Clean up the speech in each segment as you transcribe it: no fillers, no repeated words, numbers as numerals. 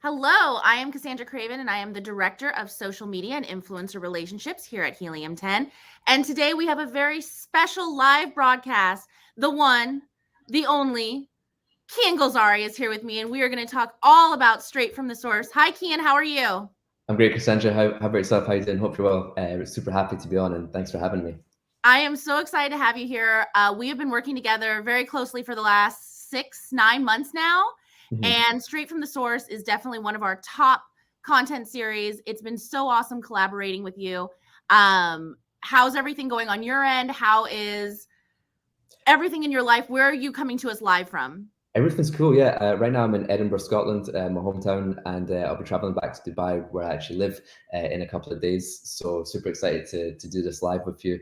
Hello, I am Cassandra Craven, and I am the Director of Social Media and Influencer Relationships here at Helium 10. And today we have a very special live broadcast. The one, the only, Kian Golzari is here with me, and we are going to talk all about Straight from the Source. Hi, Kian, how are you? I'm great, Cassandra. How about yourself? How you doing? Hope you're well. Super happy to be on, and thanks for having me. I am so excited to have you here. We have been working together very closely for the last 9 months now. And Straight from the Source is definitely one of our top content series. It's been so awesome collaborating with you. How's everything going on your end? How is everything in your life? Where are you coming to us live from? Everything's cool, yeah. Right now I'm in Edinburgh, Scotland, my hometown, and I'll be traveling back to Dubai, where I actually live, in a couple of days. So super excited to do this live with you,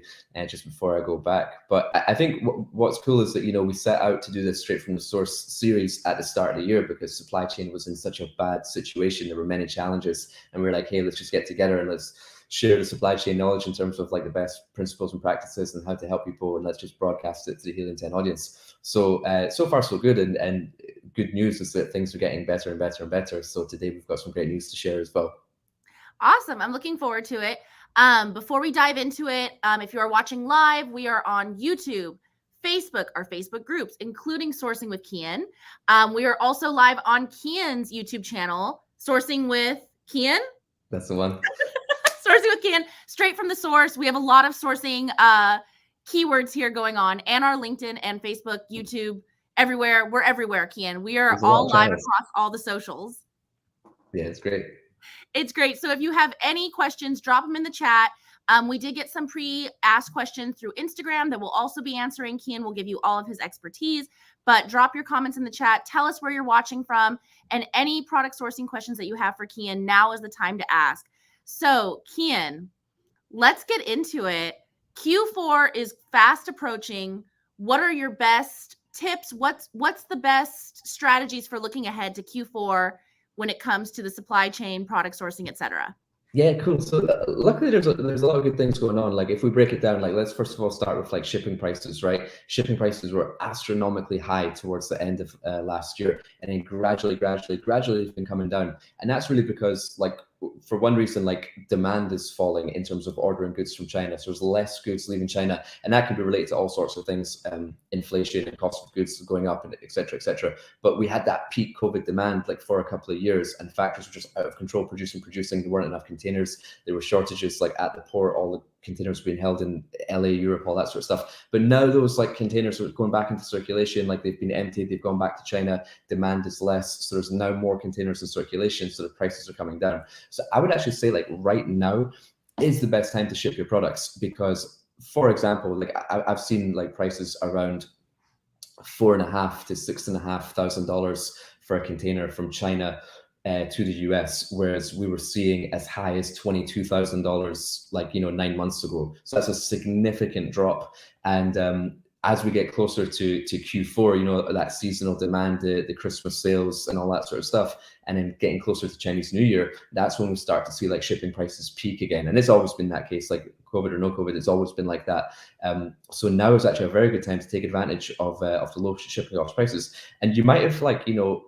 just before I go back. But I think what's cool is that we set out to do this Straight from the Source series at the start of the year because supply chain was in such a bad situation. There were many challenges, and we were like, hey, let's just get together and let's share the supply chain knowledge in terms of like the best principles and practices and how to help people, and let's just broadcast it to the Helium 10 audience. So so far so good, and good news is that things are getting better and better and better. So today we've got some great news to share as well. Awesome. I'm looking forward to it. Before we dive into it, if you are watching live, we are on YouTube, Facebook, our Facebook groups, including Sourcing with Kian. We are also live on Kian's YouTube channel, Sourcing with Kian. That's the one. Sourcing with Kian, straight from the source. We have a lot of sourcing keywords here going on, and our LinkedIn and Facebook, YouTube, everywhere. We're everywhere, Kian. We are all live across all the socials. Yeah, it's great. It's great. So if you have any questions, drop them in the chat. We did get some pre-asked questions through Instagram that we'll also be answering. Kian will give you all of his expertise, but drop your comments in the chat. Tell us where you're watching from, and any product sourcing questions that you have for Kian, now is the time to ask. So Kian, let's get into it. Q4 is fast approaching. What are your best tips? What's the best strategies for looking ahead to Q4 when it comes to the supply chain, product sourcing, etc.? Yeah, cool. So luckily there's a lot of good things going on. Like if we break it down, like let's first of all start with like shipping prices, right? Shipping prices were astronomically high towards the end of last year, and then gradually it's been coming down. And that's really because, like, for one reason, like demand is falling in terms of ordering goods from China. So there's less goods leaving China, and that could be related to all sorts of things, inflation and cost of goods going up, and et cetera, et cetera. But we had that peak COVID demand like for a couple of years, and factories were just out of control, producing. There weren't enough containers. There were shortages like at the port, all the containers being held in LA, Europe, all that sort of stuff. But now those like containers are going back into circulation, like they've been emptied, they've gone back to China, demand is less. So there's now more containers in circulation, so the prices are coming down. So I would actually say like right now is the best time to ship your products because, for example, like I've seen like prices around $4,500 to $6,500 for a container from China to the US, whereas we were seeing as high as $22,000 like 9 months ago. So that's a significant drop. And as we get closer to Q4, that seasonal demand, the Christmas sales and all that sort of stuff, and then getting closer to Chinese New Year, that's when we start to see like shipping prices peak again. And it's always been that case, like COVID or no COVID, it's always been like that. So now is actually a very good time to take advantage of the low shipping cost prices. And you might have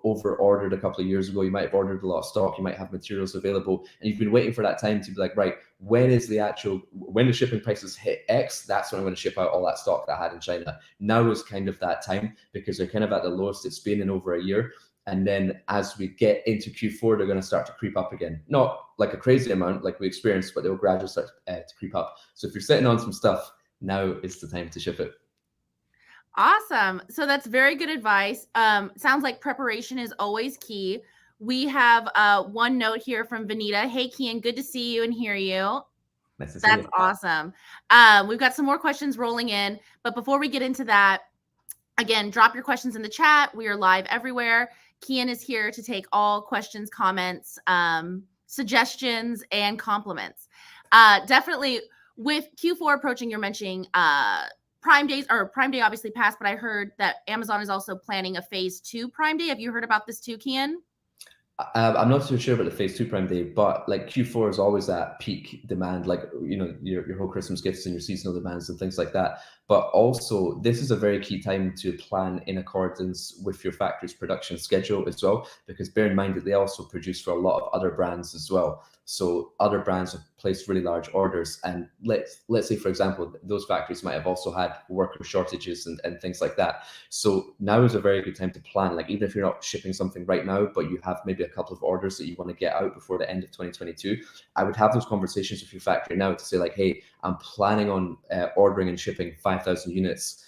over ordered a couple of years ago. You might have ordered a lot of stock. You might have materials available, and you've been waiting for that time to be like, right, when the shipping prices hit X, that's when I'm going to ship out all that stock that I had in China. Now is kind of that time because they're kind of at the lowest it's been in over a year. And then as we get into Q4, they're going to start to creep up again. Not like a crazy amount like we experienced, but they'll gradually start to creep up. So if you're sitting on some stuff, now is the time to ship it. Awesome. So that's very good advice. Sounds like preparation is always key. We have one note here from Vanita. Hey, Kian, good to see you and hear you. Nice to see That's you. Awesome. We've got some more questions rolling in. But before we get into that, again, drop your questions in the chat. We are live everywhere. Kian is here to take all questions, comments, suggestions, and compliments. Definitely with Q4 approaching, you're mentioning Prime Day obviously passed, but I heard that Amazon is also planning a phase 2 Prime Day. Have you heard about this too, Kian? I'm not too sure about the phase 2 Prime Day, but like Q4 is always at peak demand, like, you know, your whole Christmas gifts and your seasonal demands and things like that. But also, this is a very key time to plan in accordance with your factory's production schedule as well, because bear in mind that they also produce for a lot of other brands as well. So other brands have placed really large orders, and let's say, for example, those factories might have also had worker shortages and things like that. So now is a very good time to plan. Like, even if you're not shipping something right now, but you have maybe a couple of orders that you want to get out before the end of 2022, I would have those conversations with your factory now to say like, hey, I'm planning on ordering and shipping 5,000 units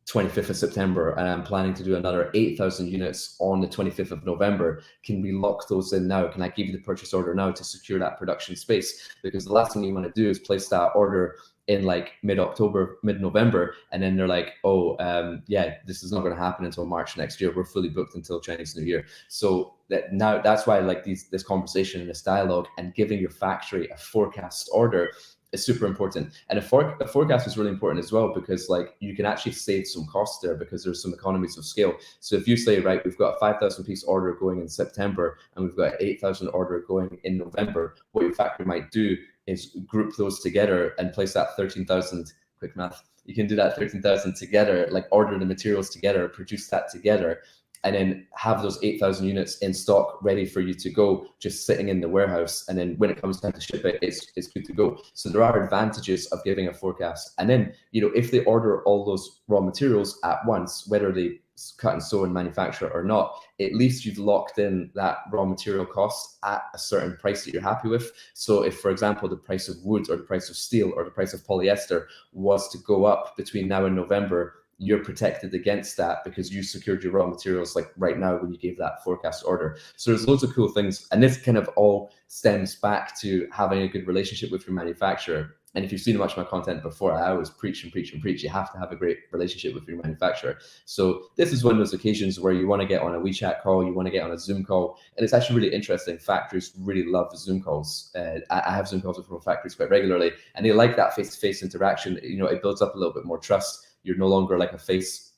25th of September, and I'm planning to do another 8,000 units on the 25th of November. Can we lock those in now? Can I give you the purchase order now to secure that production space? Because the last thing you want to do is place that order in like mid-October, mid-November, and then they're like, oh, yeah, this is not going to happen until March next year. We're fully booked until Chinese New Year. So that's why I like this conversation and this dialogue, and giving your factory a forecast order is super important. And a forecast is really important as well, because like you can actually save some costs there, because there's some economies of scale. So if you say, right, we've got a 5,000 piece order going in September and we've got an 8,000 order going in November, what your factory might do is group those together and place that 13,000, quick math, you can do that 13,000 together, like order the materials together, produce that together, and then have those 8,000 units in stock ready for you to go, just sitting in the warehouse. And then when it comes time to ship it, it's good to go. So there are advantages of giving a forecast. And then, you know, if they order all those raw materials at once, whether they cut and sew and manufacture or not, at least you've locked in that raw material cost at a certain price that you're happy with. So if, for example, the price of wood or the price of steel or the price of polyester was to go up between now and November, you're protected against that because you secured your raw materials like right now when you gave that forecast order. So there's loads of cool things, and this kind of all stems back to having a good relationship with your manufacturer. And if you've seen much of my content before, I always preach and preach and preach. You have to have a great relationship with your manufacturer. So this is one of those occasions where you want to get on a WeChat call, you want to get on a Zoom call, and it's actually really interesting. Factories really love Zoom calls. I have Zoom calls with factories quite regularly, and they like that face-to-face interaction. You know, it builds up a little bit more trust. You're no longer like a face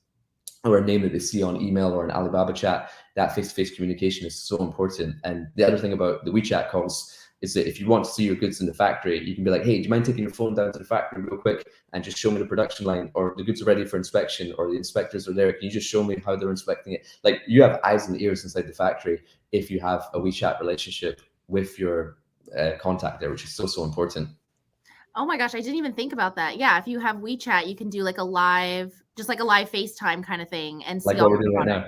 or a name that they see on email or an Alibaba chat. That face-to-face communication is so important. And the other thing about the WeChat calls is that if you want to see your goods in the factory, you can be like, hey, do you mind taking your phone down to the factory real quick and just show me the production line, or the goods are ready for inspection, or the inspectors are there. Can you just show me how they're inspecting it? Like, you have eyes and ears inside the factory if you have a WeChat relationship with your contact there, which is so, so important. Oh my gosh, I didn't even think about that. Yeah, if you have WeChat, you can do like a live, just like a live FaceTime kind of thing, and see like all what we're doing right now.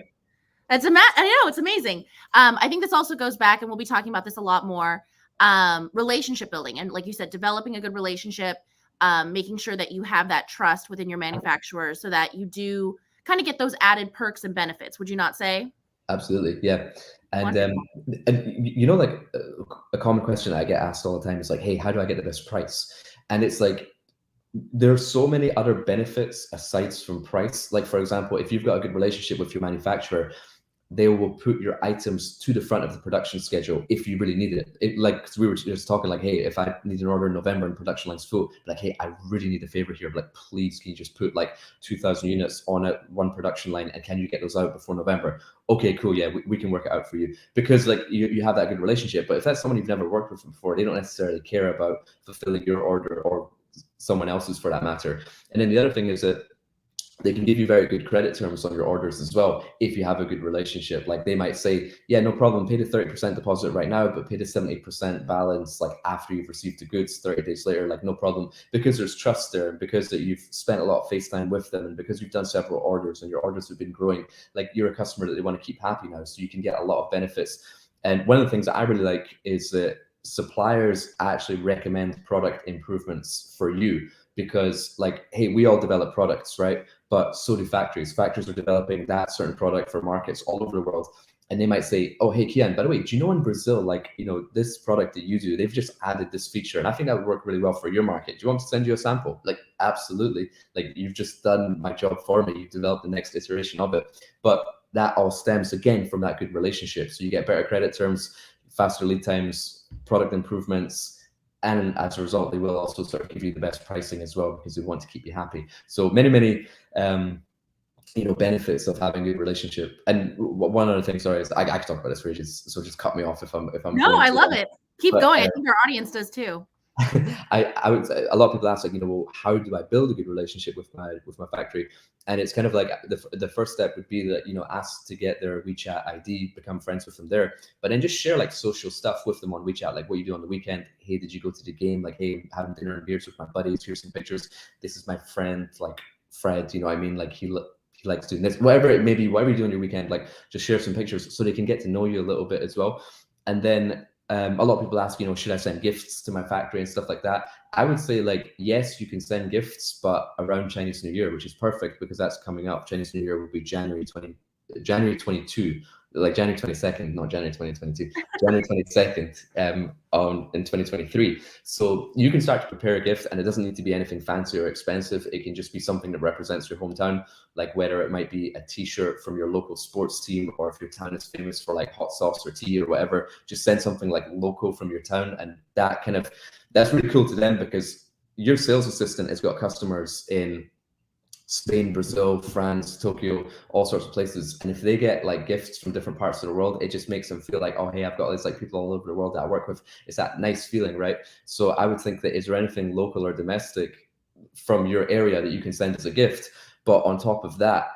I know, it's amazing. I think this also goes back, and we'll be talking about this a lot more. Relationship building, and like you said, developing a good relationship, making sure that you have that trust within your manufacturer, so that you do kind of get those added perks and benefits. Would you not say? Absolutely, yeah. And you know, like a common question I get asked all the time is like, hey, how do I get the best price? And it's like, there's so many other benefits aside from price. Like, for example, if you've got a good relationship with your manufacturer, they will put your items to the front of the production schedule if you really need it. Like, we were just talking, like, hey, if I need an order in November and production line's full, like, hey, I really need a favor here. Like, please, can you just put like 2,000 units on one production line, and can you get those out before November? Okay, cool. Yeah, we can work it out for you, because like you have that good relationship. But if that's someone you've never worked with before, they don't necessarily care about fulfilling your order or someone else's for that matter. And then the other thing is that they can give you very good credit terms on your orders as well if you have a good relationship. Like, they might say, yeah, no problem, pay the 30% deposit right now, but pay the 70% balance like after you've received the goods 30 days later. Like, no problem, because there's trust there, and because that you've spent a lot of FaceTime with them, and because you've done several orders and your orders have been growing. Like, you're a customer that they want to keep happy now, so you can get a lot of benefits. And one of the things that I really like is that suppliers actually recommend product improvements for you, because like, hey, we all develop products, right? But so do factories. Factories are developing that certain product for markets all over the world. And they might say, oh, hey, Kian, by the way, do you know in Brazil, like, you know, this product that you do, they've just added this feature, and I think that would work really well for your market. Do you want me to send you a sample? Like, absolutely. Like, you've just done my job for me. You've developed the next iteration of it. But that all stems, again, from that good relationship. So you get better credit terms, faster lead times, product improvements, and as a result, they will also sort of give you the best pricing as well, because they want to keep you happy. So many benefits of having a good relationship. And one other thing, sorry, is I could talk about this for ages, so just cut me off if I'm No, going I too love long. it. Keep But going. I think our audience does too. I would say a lot of people ask, like, well, how do I build a good relationship with my factory? And it's kind of like the first step would be that, ask to get their WeChat ID, become friends with them there, but then just share like social stuff with them on WeChat, like what you do on the weekend. Hey, did you go to the game? Like, hey, having dinner and beers with my buddies. Here's some pictures. This is my friend, like Fred. You know what I mean? Like he likes doing this, whatever it may be, whatever you do on your weekend. Like, just share some pictures so they can get to know you a little bit as well. And then a lot of people ask, should I send gifts to my factory and stuff like that? I would say, like, yes, you can send gifts, but around Chinese New Year, which is perfect because that's coming up. Chinese New Year will be January 22, like January 22nd, not January 2022, January 22nd in 2023. So you can start to prepare a gift, and it doesn't need to be anything fancy or expensive. It can just be something that represents your hometown, like whether it might be a t-shirt from your local sports team, or if your town is famous for like hot sauce or tea or whatever, just send something like local from your town. And that's really cool to them, because your sales assistant has got customers in Spain, Brazil, France, Tokyo, all sorts of places. And if they get like gifts from different parts of the world, it just makes them feel like, oh, hey, I've got all these like people all over the world that I work with. It's that nice feeling, right? So I would think that, is there anything local or domestic from your area that you can send as a gift? But on top of that,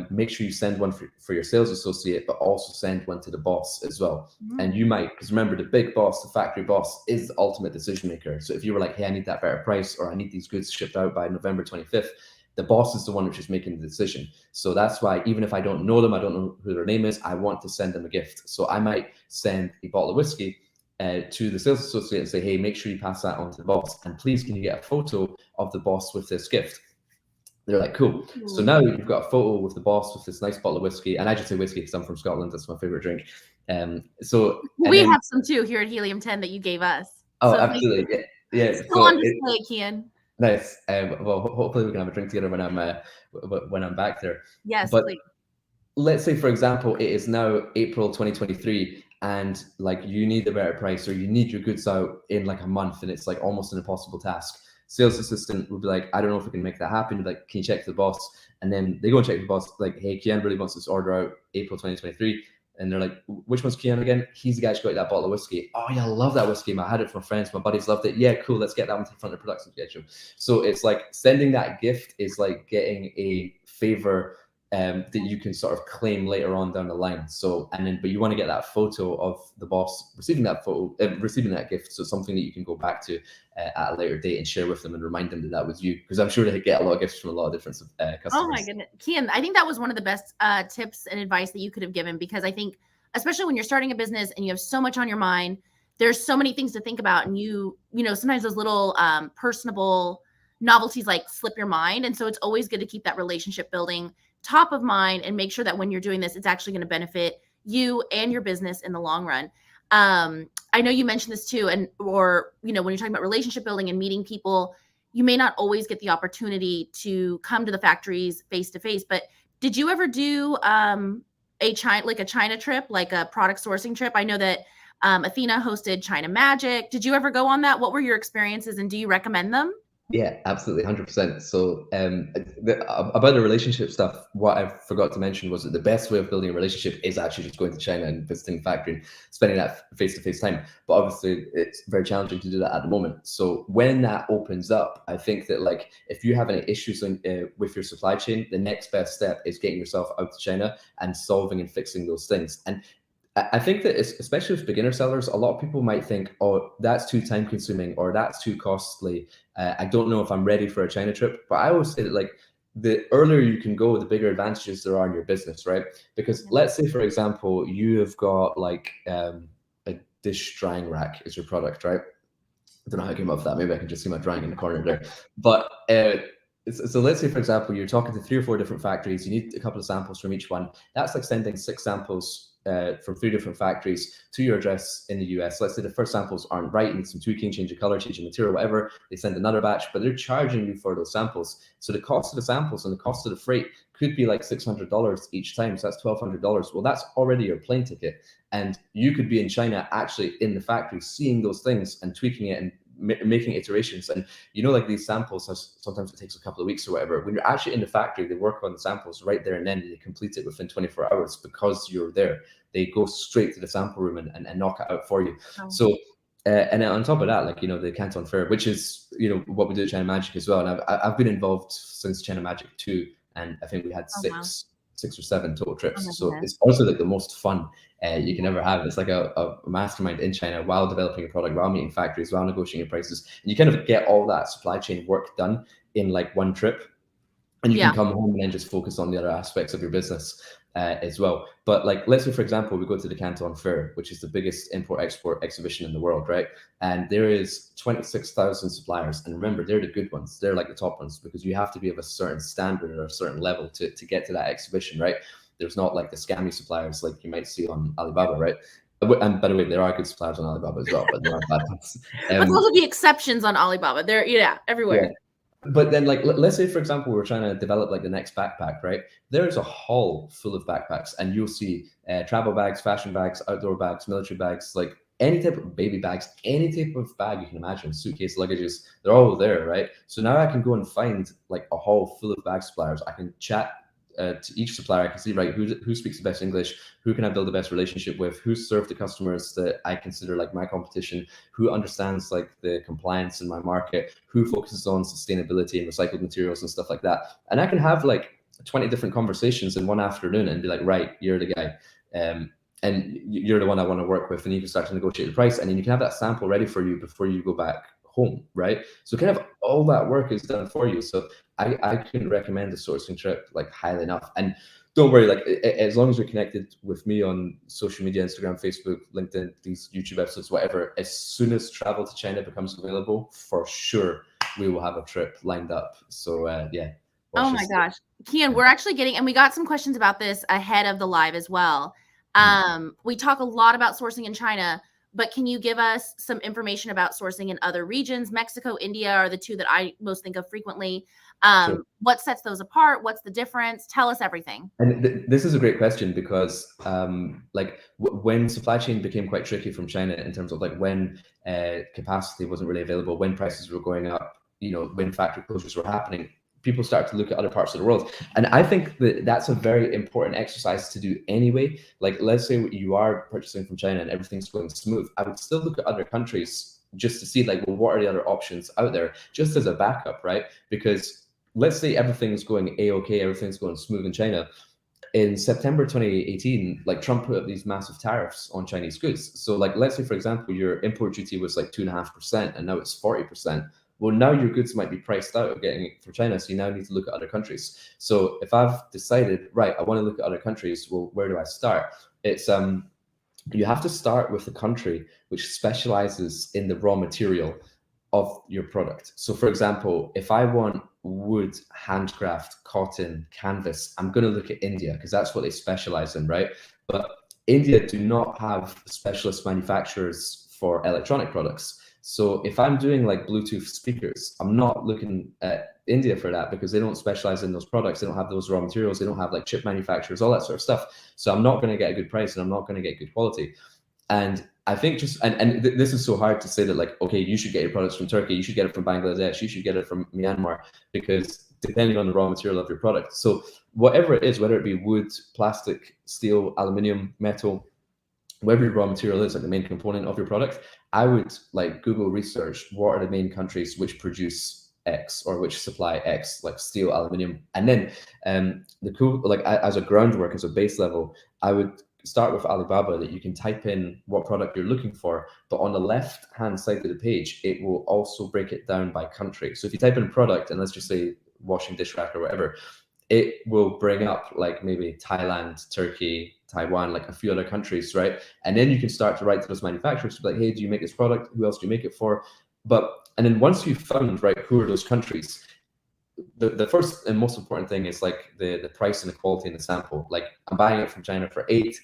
make sure you send one for your sales associate, but also send one to the boss as well. And you might, because remember, the big boss, the factory boss, is the ultimate decision maker. So if you were like, hey, I need that better price, or I need these goods shipped out by November 25th, the boss is the one which is making the decision. So that's why, even if I don't know them, I don't know who their name is, I want to send them a gift. So I might send a bottle of whiskey to the sales associate and say, hey, make sure you pass that on to the boss. And please, can you get a photo of the boss with this gift? They're like, cool. So now you've got a photo with the boss with this nice bottle of whiskey. And I just say whiskey because I'm from Scotland. That's my favorite drink. So we have some too here at Helium 10 that you gave us. Oh, so absolutely. Yeah. Still on display, Kian. Nice. Well, hopefully we can have a drink together when I'm back there. Yes, but please. Let's say, for example, it is now April 2023, and like you need a better price, or you need your goods out in like a month, and it's like almost an impossible task. Sales assistant would be like, I don't know if we can make that happen. Like, can you check the boss? And then they go and check the boss, like, hey, Kian really wants this order out April 2023. And they're like, which one's Kian again? He's the guy who's got that bottle of whiskey. Oh yeah, I love that whiskey. I had it for my friends. My buddies loved it. Yeah, cool. Let's get that one to the front of the production schedule. So it's like sending that gift is like getting a favor that you can sort of claim later on down the line. So, but you want to get that photo of the boss receiving that gift. So it's something that you can go back to at a later date and share with them and remind them that was you, because I'm sure they get a lot of gifts from a lot of different customers. Oh my goodness, Kian, I think that was one of the best tips and advice that you could have given, because I think, especially when you're starting a business and you have so much on your mind, there's so many things to think about, and sometimes those little personable novelties like slip your mind. And so it's always good to keep that relationship building top of mind and make sure that when you're doing this, it's actually going to benefit you and your business in the long run. I know you mentioned this too, or when you're talking about relationship building and meeting people, you may not always get the opportunity to come to the factories face to face. But did you ever do a China trip, like a product sourcing trip? I know that Athena hosted China Magic. Did you ever go on that? What were your experiences, and do you recommend them? Yeah, absolutely, 100%. So about the relationship stuff, what I forgot to mention was that the best way of building a relationship is actually just going to China and visiting the factory and spending that face-to-face time. But obviously, it's very challenging to do that at the moment. So when that opens up, I think that like if you have any issues with your supply chain, the next best step is getting yourself out to China and solving and fixing those things. And I think that especially with beginner sellers, a lot of people might think, oh, that's too time consuming or that's too costly. I don't know if I'm ready for a China trip. But I always say that like the earlier you can go, the bigger advantages there are in your business, right? Because let's say, for example, you have got like a dish drying rack is your product, right? I don't know how I came up with that. Maybe I can just see my drawing in the corner there. But so let's say, for example, you're talking to 3 or 4 different factories. You need a couple of samples from each one. That's like sending 6 samples from 3 different factories to your address in the US. Let's say the first samples aren't right, you need some tweaking, change of color, change of material, whatever. They send another batch, but they're charging you for those samples. So the cost of the samples and the cost of the freight could be like $600 each time. So that's $1,200. Well, that's already your plane ticket. And you could be in China, actually in the factory, seeing those things and tweaking it and making iterations. And you know, like these samples, sometimes it takes a couple of weeks or whatever. When you're actually in the factory, they work on the samples right there and then they complete it within 24 hours because you're there. They go straight to the sample room and knock it out for you. Oh. So and then on top of that, like, you know, the Canton Fair, which is, you know, what we do at China Magic as well. And I've been involved since China Magic 2, and I think we had six or seven total trips. So it's also like the most fun you can ever have. It's like a mastermind in China while developing a product, while meeting factories, while negotiating prices. And you kind of get all that supply chain work done in like one trip. And you can come home and then just focus on the other aspects of your business as well. But like, let's say, for example, we go to the Canton Fair, which is the biggest import-export exhibition in the world, right? And there is 26,000 suppliers. And remember, they're the good ones. They're like the top ones, because you have to be of a certain standard or a certain level to get to that exhibition, right? There's not like the scammy suppliers like you might see on Alibaba, right? And by the way, there are good suppliers on Alibaba as well, but there are bad ones. But those are the exceptions on Alibaba. They're everywhere. Yeah. But then, like, let's say, for example, we're trying to develop like the next backpack, right? There's a hall full of backpacks, and you'll see travel bags, fashion bags, outdoor bags, military bags, like any type of baby bags, any type of bag you can imagine, suitcase, luggages, they're all there, right? So now I can go and find like a hall full of bag suppliers. I can chat to each supplier. I can see, right, who speaks the best English, who can I build the best relationship with, who serve the customers that I consider like my competition, who understands like the compliance in my market, who focuses on sustainability and recycled materials and stuff like that. And I can have like 20 different conversations in one afternoon and be like, right, you're the guy. And you're the one I want to work with, and you can start to negotiate the price, and then you can have that sample ready for you before you go back home, right? So kind of all that work is done for you. So I couldn't recommend the sourcing trip like highly enough. And don't worry, like as long as you're connected with me on social media, Instagram, Facebook, LinkedIn, these YouTube episodes, whatever, as soon as travel to China becomes available, for sure, we will have a trip lined up. So yeah. Oh my gosh. Kian, we're actually getting, and we got some questions about this ahead of the live as well. We talk a lot about sourcing in China, but can you give us some information about sourcing in other regions? Mexico, India are the two that I most think of frequently. Sure. What sets those apart? What's the difference? Tell us everything. And this is a great question, because like when supply chain became quite tricky from China in terms of like when capacity wasn't really available, when prices were going up, you know, when factory closures were happening, people start to look at other parts of the world. And I think that that's a very important exercise to do anyway. Like, let's say you are purchasing from China and everything's going smooth. I would still look at other countries just to see like, well, what are the other options out there, just as a backup, right? Because let's say everything's going A-okay, everything's going smooth in China. In September 2018, like Trump put up these massive tariffs on Chinese goods. So like, let's say, for example, your import duty was like 2.5% and now it's 40%. Well, now your goods might be priced out of getting it from China, so you now need to look at other countries. So if I've decided, right, I want to look at other countries, well, where do I start? It's you have to start with the country which specializes in the raw material of your product. So for example, if I want wood, handcraft, cotton, canvas, I'm going to look at India, because that's what they specialize in, right? But India do not have specialist manufacturers for electronic products. So if I'm doing like Bluetooth speakers, I'm not looking at India for that, because they don't specialize in those products. They don't have those raw materials. They don't have like chip manufacturers, all that sort of stuff. So I'm not going to get a good price and I'm not going to get good quality. And I think just, this is so hard to say that like, okay, you should get your products from Turkey, you should get it from Bangladesh, you should get it from Myanmar, because depending on the raw material of your product. So whatever it is, whether it be wood, plastic, steel, aluminium, metal, whatever your raw material is, like the main component of your product, I would like Google research what are the main countries which produce X or which supply X, like steel, aluminium. And then the cool, like as a groundwork, as a base level, I would start with Alibaba, that you can type in what product you're looking for, but on the left hand side of the page, it will also break it down by country. So if you type in a product, and let's just say washing dish rack or whatever, it will bring up like maybe Thailand, Turkey, Taiwan, like a few other countries, right? And then you can start to write to those manufacturers to be like, hey, do you make this product? Who else do you make it for? And then once you've found, right, who are those countries, the first and most important thing is like the price and the quality and the sample. Like, I'm buying it from China for 8.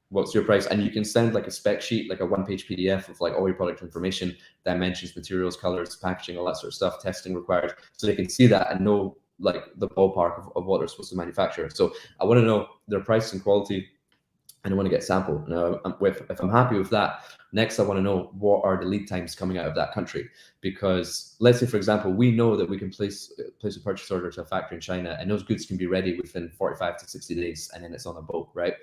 What's your price? And you can send like a spec sheet, like a 1-page PDF of like all your product information, dimensions, materials, colors, packaging, all that sort of stuff, testing required, so they can see that and know like the ballpark of what they're supposed to manufacture. So I want to know their price and quality. and I want to get sample. Now, if I'm happy with that, next I want to know what are the lead times coming out of that country. Because let's say, for example, we know that we can place a purchase order to a factory in China, and those goods can be ready within 45 to 60 days, and then it's on a boat, right?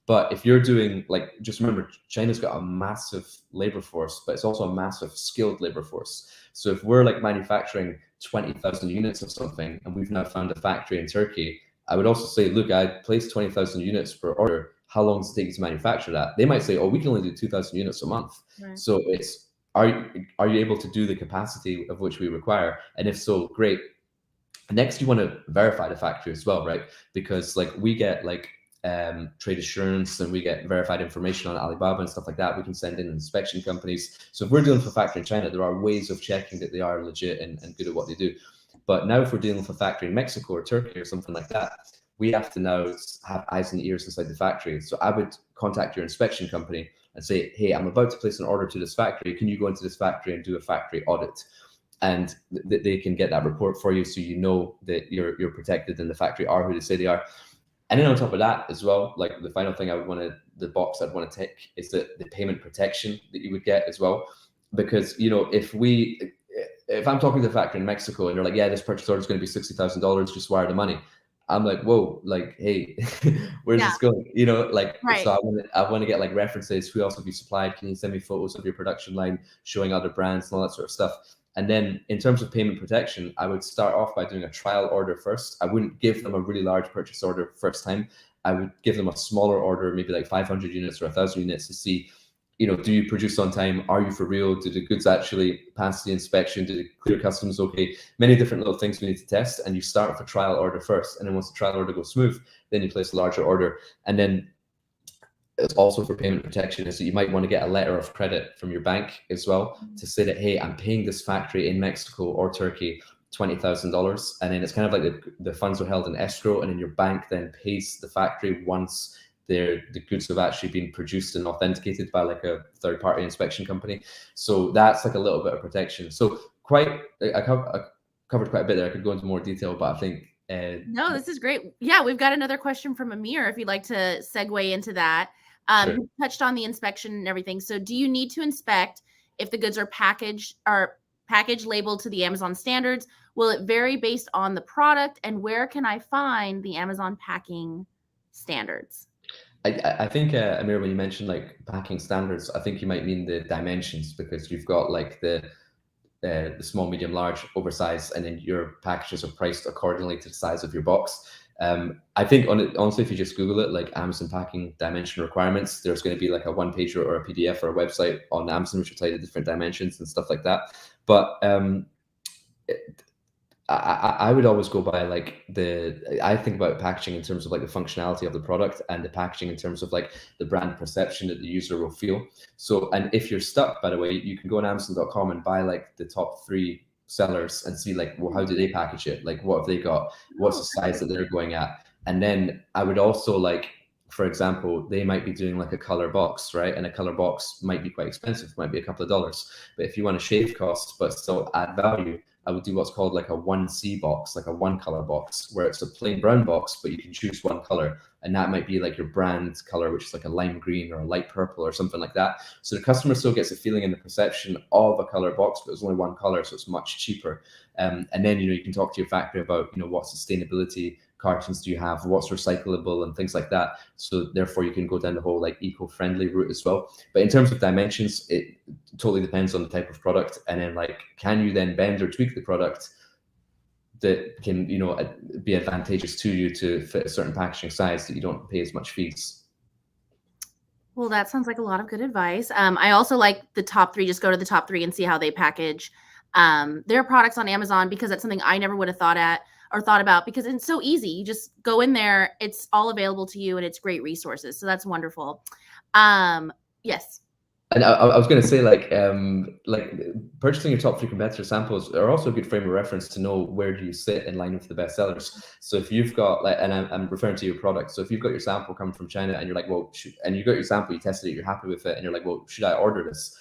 But if you're doing, like, just remember, China's got a massive labor force, but it's also a massive skilled labor force. So if we're like manufacturing 20,000 units of something, and we've now found a factory in Turkey, I would also say, look, I placed 20,000 units per order. How long does it take to manufacture that? They might say, oh, we can only do 2,000 units a month. Right. So it's, are you able to do the capacity of which we require? And if so, great. Next, you want to verify the factory as well, right? Because like we get like trade assurance, and we get verified information on Alibaba and stuff like that. We can send in inspection companies. So if we're dealing with a factory in China, there are ways of checking that they are legit and good at what they do. But now if we're dealing with a factory in Mexico or Turkey or something like that, we have to now have eyes and ears inside the factory. So I would contact your inspection company and say, hey, I'm about to place an order to this factory. Can you go into this factory and do a factory audit? And they can get that report for you, so you know that you're protected and the factory are who they say they are. And then on top of that as well, like the final thing the box I'd want to tick is the payment protection that you would get as well. Because, you know, if I'm talking to the factory in Mexico and they're like, yeah, this purchase order is going to be $60,000, just wire the money. I'm like, whoa, like, hey, where's this going? You know, like, right. So I want to get like references. Who else have you supplied? Can you send me photos of your production line showing other brands and all that sort of stuff? And then in terms of payment protection, I would start off by doing a trial order first. I wouldn't give them a really large purchase order first time. I would give them a smaller order, maybe like 500 units or 1,000 units, to see, you know, do you produce on time? Are you for real? Do the goods actually pass the inspection? Do they clear customs okay? Many different little things we need to test. And you start with a trial order first. And then once the trial order goes smooth, then you place a larger order. And then it's also for payment protection is that you might want to get a letter of credit from your bank as well to say that, hey, I'm paying this factory in Mexico or Turkey $20,000. And then it's kind of like the funds are held in escrow, and then your bank then pays the factory once the goods have actually been produced and authenticated by like a third-party inspection company. So that's like a little bit of protection. So I covered quite a bit there. I could go into more detail, but I think no, this is great. Yeah, we've got another question from Amir, if you'd like to segue into that. Sure. You touched on the inspection and everything. So do you need to inspect if the goods are packaged labeled to the Amazon standards? Will it vary based on the product? And where can I find the Amazon packing standards? I think, Amir, when you mentioned like packing standards, I think you might mean the dimensions, because you've got like the small, medium, large, oversized, and then your packages are priced accordingly to the size of your box. I think honestly, if you just Google it, like Amazon packing dimension requirements, there's going to be like a one-pager or a PDF or a website on Amazon which will tell you the different dimensions and stuff like that. But I would always go by like I think about packaging in terms of like the functionality of the product, and the packaging in terms of like the brand perception that the user will feel. So, and if you're stuck, by the way, you can go on Amazon.com and buy like the top 3 sellers and see like, well, how do they package it? Like, what have they got? What's the size that they're going at? And then I would also like, for example, they might be doing like a color box, right? And a color box might be quite expensive, might be a couple of dollars. But if you want to shave costs but still add value, I would do what's called like a 1C box, like a 1 color box, where it's a plain brown box, but you can choose 1 color. And that might be like your brand color, which is like a lime green or a light purple or something like that. So the customer still gets a feeling and the perception of a color box, but it's only 1 color, so it's much cheaper. And then, you know, you can talk to your factory about, you know, what sustainability cartons do you have, what's recyclable and things like that. So therefore you can go down the whole like eco-friendly route as well. But in terms of dimensions, it totally depends on the type of product. And then like, can you then bend or tweak the product that can, you know, be advantageous to you to fit a certain packaging size that you don't pay as much fees? Well, that sounds like a lot of good advice. I also like the top 3, just go to the top 3 and see how they package their products on Amazon, because that's something I never would have thought about, because it's so easy. You just go in there, it's all available to you, and it's great resources. So that's wonderful. Yes. And I was going to say, like purchasing your top 3 competitor samples are also a good frame of reference to know where do you sit in line with the best sellers. So if you've got like, and I'm referring to your product. So if you've got your sample coming from China and you're like, well, and you got your sample, you tested it, you're happy with it, and you're like, well, should I order this?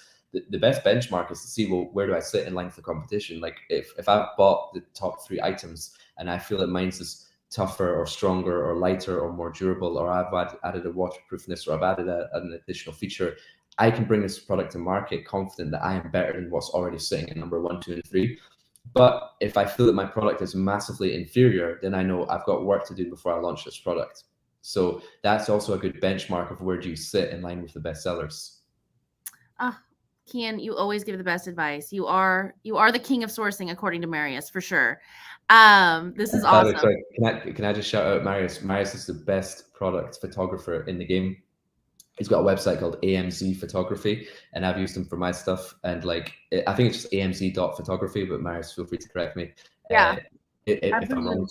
The best benchmark is to see, well, where do I sit in line with the competition? Like if I've bought the top 3 items and I feel that mine's is tougher or stronger or lighter or more durable, or I've added a waterproofness, or I've added an additional feature, I can bring this product to market confident that I am better than what's already sitting in number 1, 2, and 3. But if I feel that my product is massively inferior, then I know I've got work to do before I launch this product. So that's also a good benchmark of where do you sit in line with the best sellers. Kian, you always give the best advice. You are the king of sourcing, according to Marius, for sure. This is awesome. Sorry, can I just shout out Marius? Marius is the best product photographer in the game. He's got a website called AMZ Photography, and I've used him for my stuff. And like, I think it's just AMZ.photography, but Marius, feel free to correct me. Yeah, if I'm wrong.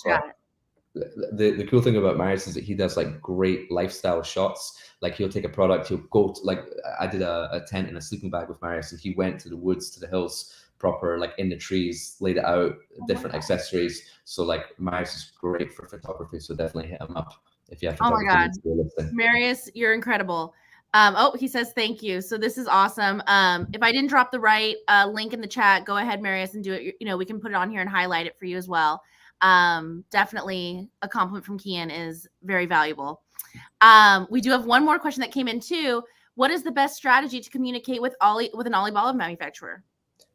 The cool thing about Marius is that he does like great lifestyle shots. Like he'll take a product, he'll go to, like I did a tent and a sleeping bag with Marius, and he went to the woods, to the hills, proper, like in the trees, laid it out, different accessories. So like Marius is great for photography, so definitely hit him up if you have photography. Oh my God, Marius, you're incredible. He says thank you. So this is awesome. If I didn't drop the right link in the chat, go ahead, Marius, and do it. You know, we can put it on here and highlight it for you as well. Definitely a compliment from Kian is very valuable. We do have one more question that came in too. What is the best strategy to communicate with an Alibaba manufacturer?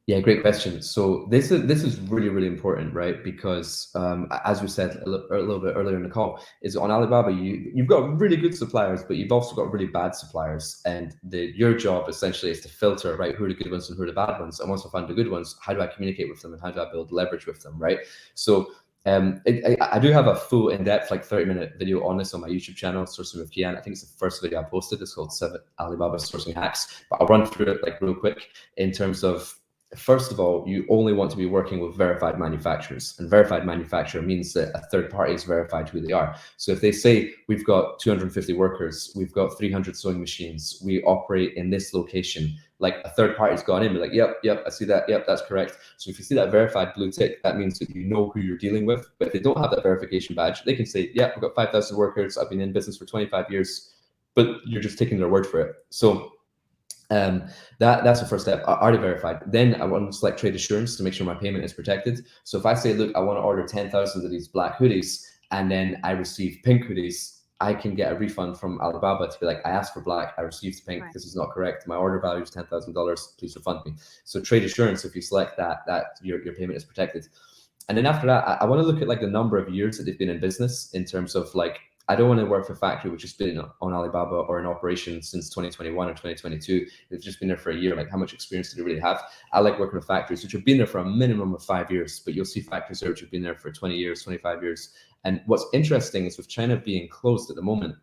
Yeah, great question. So this is really, really important, right? Because as we said a little bit earlier in the call, is on Alibaba, you've got really good suppliers, but you've also got really bad suppliers. And your job essentially is to filter, right, who are the good ones and who are the bad ones. And once I find the good ones, how do I communicate with them and how do I build leverage with them, right? So I do have a full in-depth, like 30-minute video on this on my YouTube channel, Sourcing with Kian. I think it's the first video I posted. It's called 7 Alibaba Sourcing Hacks. But I'll run through it like real quick in terms of, first of all, you only want to be working with verified manufacturers, and verified manufacturer means that a third party is verified who they are. So if they say we've got 250 workers, we've got 300 sewing machines, we operate in this location, like a third party's gone in, be like, yep, I see that, yep, that's correct. So if you see that verified blue tick, that means that you know who you're dealing with. But if they don't have that verification badge, they can say, yeah, we've got 5,000 workers, I've been in business for 25 years, but you're just taking their word for it. So that's the first step. Already verified. Then I want to select trade assurance to make sure my payment is protected. So if I say, look, I want to order 10,000 of these black hoodies, and then I receive pink hoodies, I can get a refund from Alibaba to be like, I asked for black, I received pink. Right. This is not correct. My order value is $10,000. Please refund me. So trade assurance, if you select that your payment is protected. And then after that, I want to look at like the number of years that they've been in business, in terms of like, I don't want to work for a factory which has been on Alibaba or in operation since 2021 or 2022. They've just been there for a year. Like, how much experience do they really have? I like working with factories which have been there for a minimum of 5 years, but you'll see factories there which have been there for 20 years, 25 years. And what's interesting is with China being closed at the moment,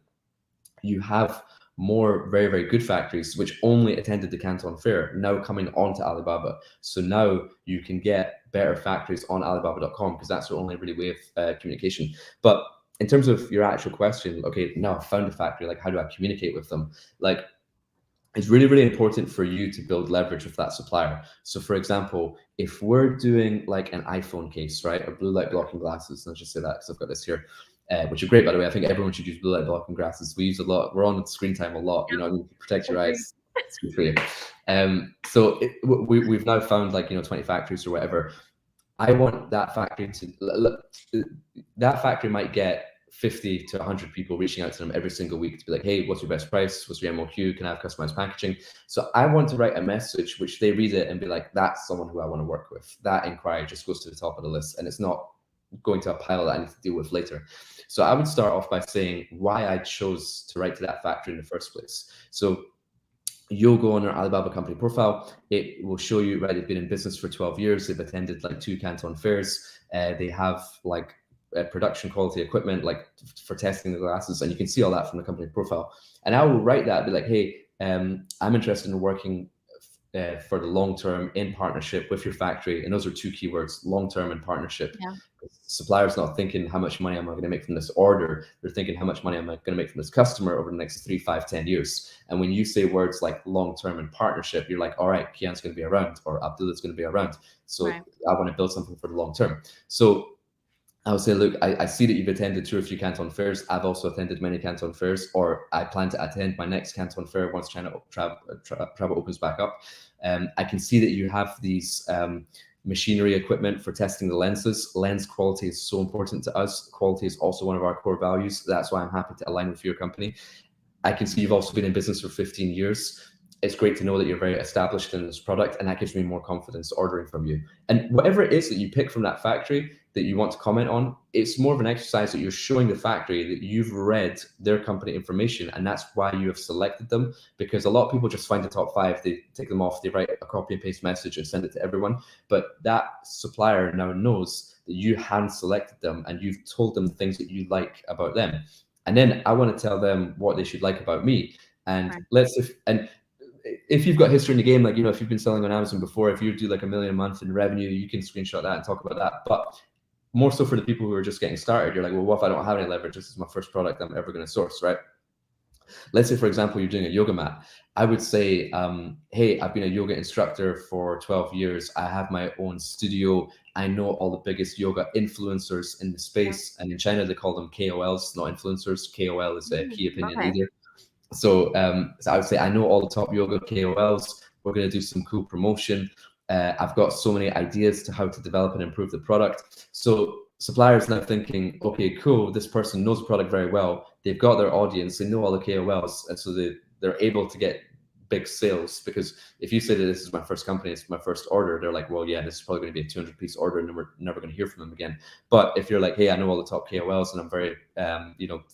you have more very, very good factories which only attended the Canton Fair now coming onto Alibaba. So now you can get better factories on Alibaba.com because that's the only really way of communication. But in terms of your actual question, okay, now I've found a factory, like how do I communicate with them? Like, it's really, really important for you to build leverage with that supplier. So for example, if we're doing like an iPhone case, right, or blue light blocking glasses, let's just say that because I've got this here, which are great, by the way. I think everyone should use blue light blocking glasses. We use a lot. We're on screen time a lot, you know, protect your eyes. It's good for you. So we've now found like, 20 factories or whatever. I want that factory that factory might get 50 to 100 people reaching out to them every single week to be like, hey, what's your best price? What's your MOQ? Can I have customized packaging? So I want to write a message which they read it and be like, that's someone who I want to work with. That inquiry just goes to the top of the list, and it's not going to a pile that I need to deal with later. So I would start off by saying why I chose to write to that factory in the first place. So you'll go on our Alibaba company profile. It will show you, right, they've been in business for 12 years. They've attended like 2 Canton fairs. They have like production quality equipment, like for testing the glasses. And you can see all that from the company profile. And I will write that, be like, hey, I'm interested in working for the long term in partnership with your factory. And those are 2 keywords, long term and partnership. Yeah. Supplier's not thinking how much money am I going to make from this order. They're thinking how much money am I going to make from this customer over the next 3, 5, 10 years. And when you say words like long term and partnership, you're like, all right, Kian's going to be around, or Abdullah's going to be around. So right. I want to build something for the long term. So I would say, look, I see that you've attended 2 or 3 Canton fairs. I've also attended many Canton fairs, or I plan to attend my next Canton fair once China travel opens back up. I can see that you have these machinery equipment for testing the lenses. Lens quality is so important to us. Quality is also one of our core values. That's why I'm happy to align with your company. I can see you've also been in business for 15 years. It's great to know that you're very established in this product, and that gives me more confidence ordering from you. And whatever it is that you pick from that factory that you want to comment on, it's more of an exercise that you're showing the factory that you've read their company information, and that's why you have selected them. Because a lot of people just find the top 5, they take them off, they write a copy and paste message and send it to everyone. But that supplier now knows that you hand selected them and you've told them things that you like about them. And then I want to tell them what they should like about me. And if you've got history in the game, like, if you've been selling on Amazon before, if you do like $1 million a month in revenue, you can screenshot that and talk about that. But more so for the people who are just getting started, you're like, well, what if I don't have any leverage? This is my first product I'm ever going to source, right? Let's say, for example, you're doing a yoga mat. I would say, hey, I've been a yoga instructor for 12 years. I have my own studio. I know all the biggest yoga influencers in the space. And in China, they call them KOLs, not influencers. KOL is a key opinion leader. So, so I would say I know all the top yoga KOLs. We're going to do some cool promotion. I've got so many ideas to how to develop and improve the product. So suppliers now thinking, okay, cool, this person knows the product very well. They've got their audience. They know all the KOLs. And so they're able to get big sales. Because if you say that this is my first company, it's my first order, they're like, well, yeah, this is probably going to be a 200-piece order and we're never going to hear from them again. But if you're like, hey, I know all the top KOLs and I'm very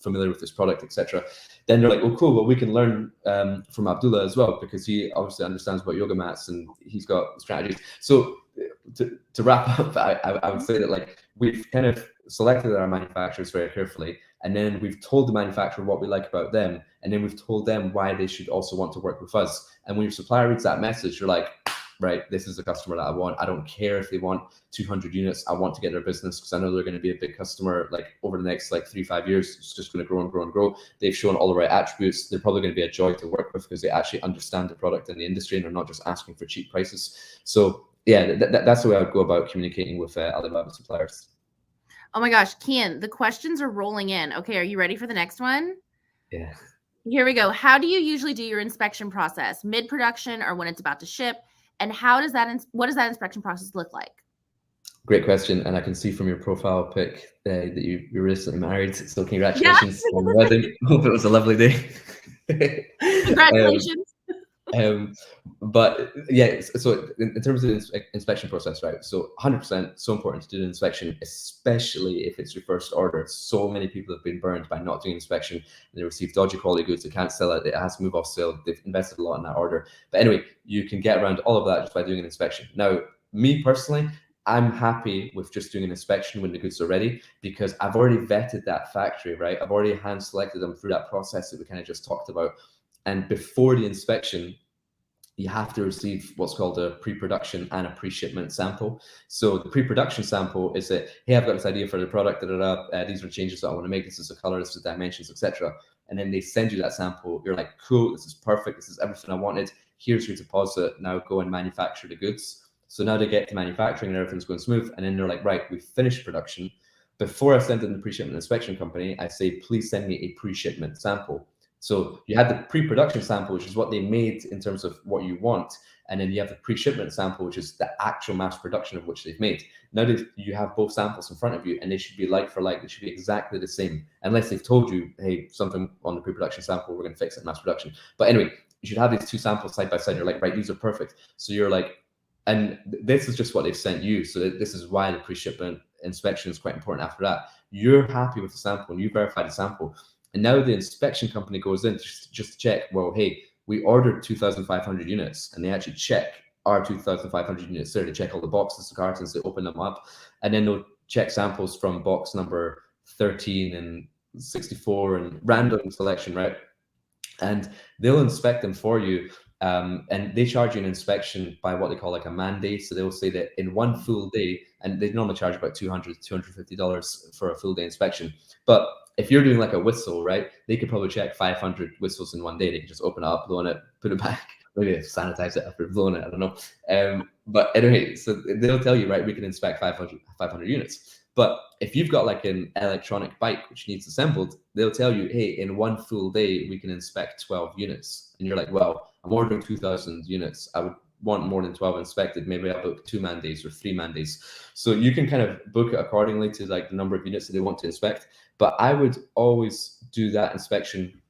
familiar with this product, etc., then they're like, oh, cool, well, we can learn from Abdullah as well, because he obviously understands about yoga mats and he's got strategies. So to wrap up, I would say that, like, we've kind of selected our manufacturers very carefully, and then we've told the manufacturer what we like about them, and then we've told them why they should also want to work with us. And when your supplier reads that message, you're like, right, this is the customer that I want. I don't care if they want 200 units. I want to get their business because I know they're going to be a big customer, like, over the next 3-5 years. It's just going to grow and grow and grow. They've shown all the right attributes. They're probably going to be a joy to work with because they actually understand the product and the industry and are not just asking for cheap prices. So yeah, that's the way I would go about communicating with Alibaba suppliers. Oh my gosh, Kian, the questions are rolling in. Okay, are you ready for the next one? Yeah. Here we go. How do you usually do your inspection process? Mid-production or when it's about to ship? And what does that inspection process look like? Great question. And I can see from your profile pic that you're recently married. So congratulations on the wedding. Hope it was a lovely day. Congratulations. But yeah, so in terms of the inspection process, right? So 100% so important to do the inspection, especially if it's your first order. So many people have been burned by not doing inspection. They receive dodgy quality goods. They can't sell it. It has to move off sale. They've invested a lot in that order. But anyway, you can get around all of that just by doing an inspection. Now, me personally, I'm happy with just doing an inspection when the goods are ready, because I've already vetted that factory, right? I've already hand selected them through that process that we kind of just talked about. And before the inspection, you have to receive what's called a pre-production and a pre-shipment sample. So the pre-production sample is that, hey, I've got this idea for the product, these are changes that I want to make, this is the color, this is the dimensions, etc. And then they send you that sample. You're like, cool, this is perfect, this is everything I wanted. Here's your deposit. Now go and manufacture the goods. So now they get to manufacturing and everything's going smooth. And then they're like, right, we've finished production. Before I send in the pre-shipment inspection company, I say, please send me a pre-shipment sample. So you had the pre-production sample, which is what they made in terms of what you want. And then you have the pre-shipment sample, which is the actual mass production of which they've made. Now you have both samples in front of you, and they should be like for like. They should be exactly the same, unless they've told you, hey, something on the pre-production sample, we're going to fix it in mass production. But anyway, you should have these two samples side by side. You're like, right, these are perfect. So you're like, and this is just what they've sent you. So this is why the pre-shipment inspection is quite important after that. You're happy with the sample and you verify the sample. And now the inspection company goes in just to check, well, hey, we ordered 2,500 units, and they actually check our 2,500 units there. They check all the boxes, the cartons, they open them up, and then they'll check samples from box number 13 and 64 and random selection, right? And they'll inspect them for you. And they charge you an inspection by what they call like a man day. So they'll say that in one full day, and they normally charge about $200, $250 for a full day inspection. But if you're doing like a whistle, right, they could probably check 500 whistles in one day. They can just open it up, blow on it, put it back, maybe sanitize it after blowing it, I don't know. But anyway, so they'll tell you, right, we can inspect 500 units. But if you've got like an electronic bike which needs assembled, they'll tell you, hey, in one full day, we can inspect 12 units. And you're like, well, I'm ordering 2,000 units. I would want more than 12 inspected, maybe I'll book 2-man days or 3-man days. So you can kind of book it accordingly to like the number of units that they want to inspect. But I would always do that inspection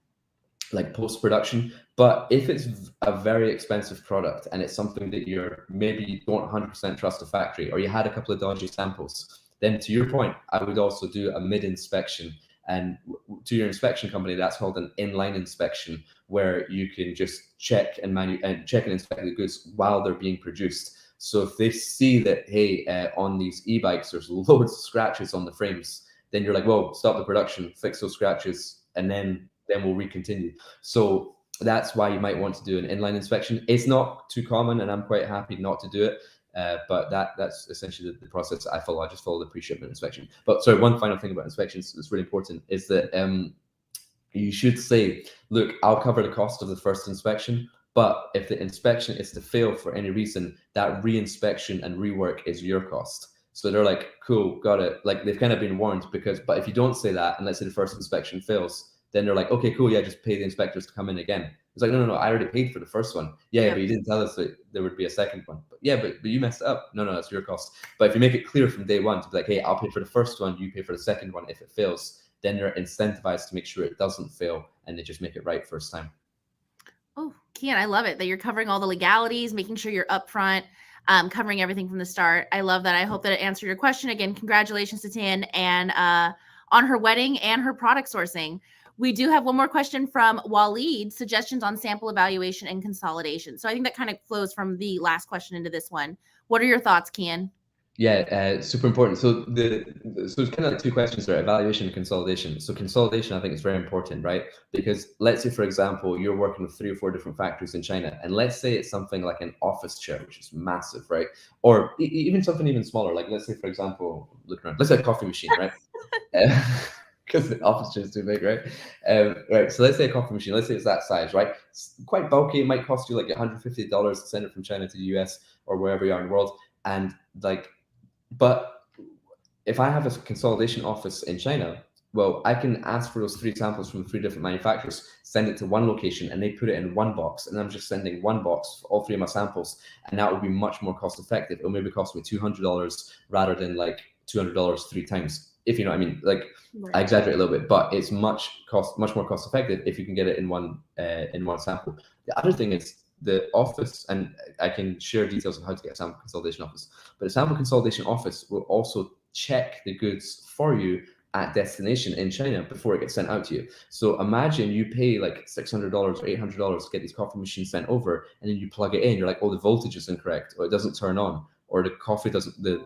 like post-production. But if it's a very expensive product and it's something that maybe you don't 100% trust the factory, or you had a couple of dodgy samples, then to your point, I would also do a mid-inspection. And to your inspection company, that's called an inline inspection, where you can just check and inspect the goods while they're being produced. So if they see that, hey, on these e-bikes, there's loads of scratches on the frames, then you're like, whoa, stop the production, fix those scratches, and then we'll recontinue. So that's why you might want to do an inline inspection. It's not too common, and I'm quite happy not to do it. But that's essentially the process I follow. I just follow the pre-shipment inspection. But sorry, one final thing about inspections that's really important is that you should say, look, I'll cover the cost of the first inspection, but if the inspection is to fail for any reason, that re-inspection and rework is your cost. So they're like, cool, got it. Like they've kind of been warned but if you don't say that, and let's say the first inspection fails, then they're like, okay, cool, yeah, just pay the inspectors to come in again. It's like, no, I already paid for the first one. Yeah, but you didn't tell us that there would be a second one. But yeah, but you messed it up. No, that's your cost. But if you make it clear from day one to be like, hey, I'll pay for the first one, you pay for the second one if it fails, then they're incentivized to make sure it doesn't fail, and they just make it right first time. Oh, Kian, I love it that you're covering all the legalities, making sure you're upfront, covering everything from the start. I love that. I hope that it answered your question. Again, congratulations to Tan and on her wedding and her product sourcing. We do have one more question from Waleed, suggestions on sample evaluation and consolidation. So I think that kind of flows from the last question into this one. What are your thoughts, Kian? Yeah, super important. So it's kind of like two questions there: evaluation and consolidation. So consolidation, I think, is very important, right? Because let's say, for example, you're working with 3 or 4 different factories in China, and let's say it's something like an office chair, which is massive, right? Or even something even smaller, like let's say, for example, let's say a coffee machine, right? Because the office chair is too big, right? Right. So let's say a coffee machine. Let's say it's that size, right? It's quite bulky. It might cost you like $150 to send it from China to the US or wherever you are in the world, and but if I have a consolidation office in China, well, I can ask for those 3 samples from 3 different manufacturers, send it to one location, and they put it in one box, and I'm just sending one box for all 3 of my samples, and that will be much more cost effective. It'll maybe cost me $200 rather than like $200 3 times, if you know what I mean. Like right. I exaggerate a little bit, but it's much more cost effective if you can get it in one sample. The other thing is the office, and I can share details on how to get a sample consolidation office, but a sample consolidation office will also check the goods for you at destination in China before it gets sent out to you. So imagine you pay like $600 or $800 to get these coffee machines sent over, and then you plug it in, you're like, oh, the voltage is incorrect, or it doesn't turn on, or the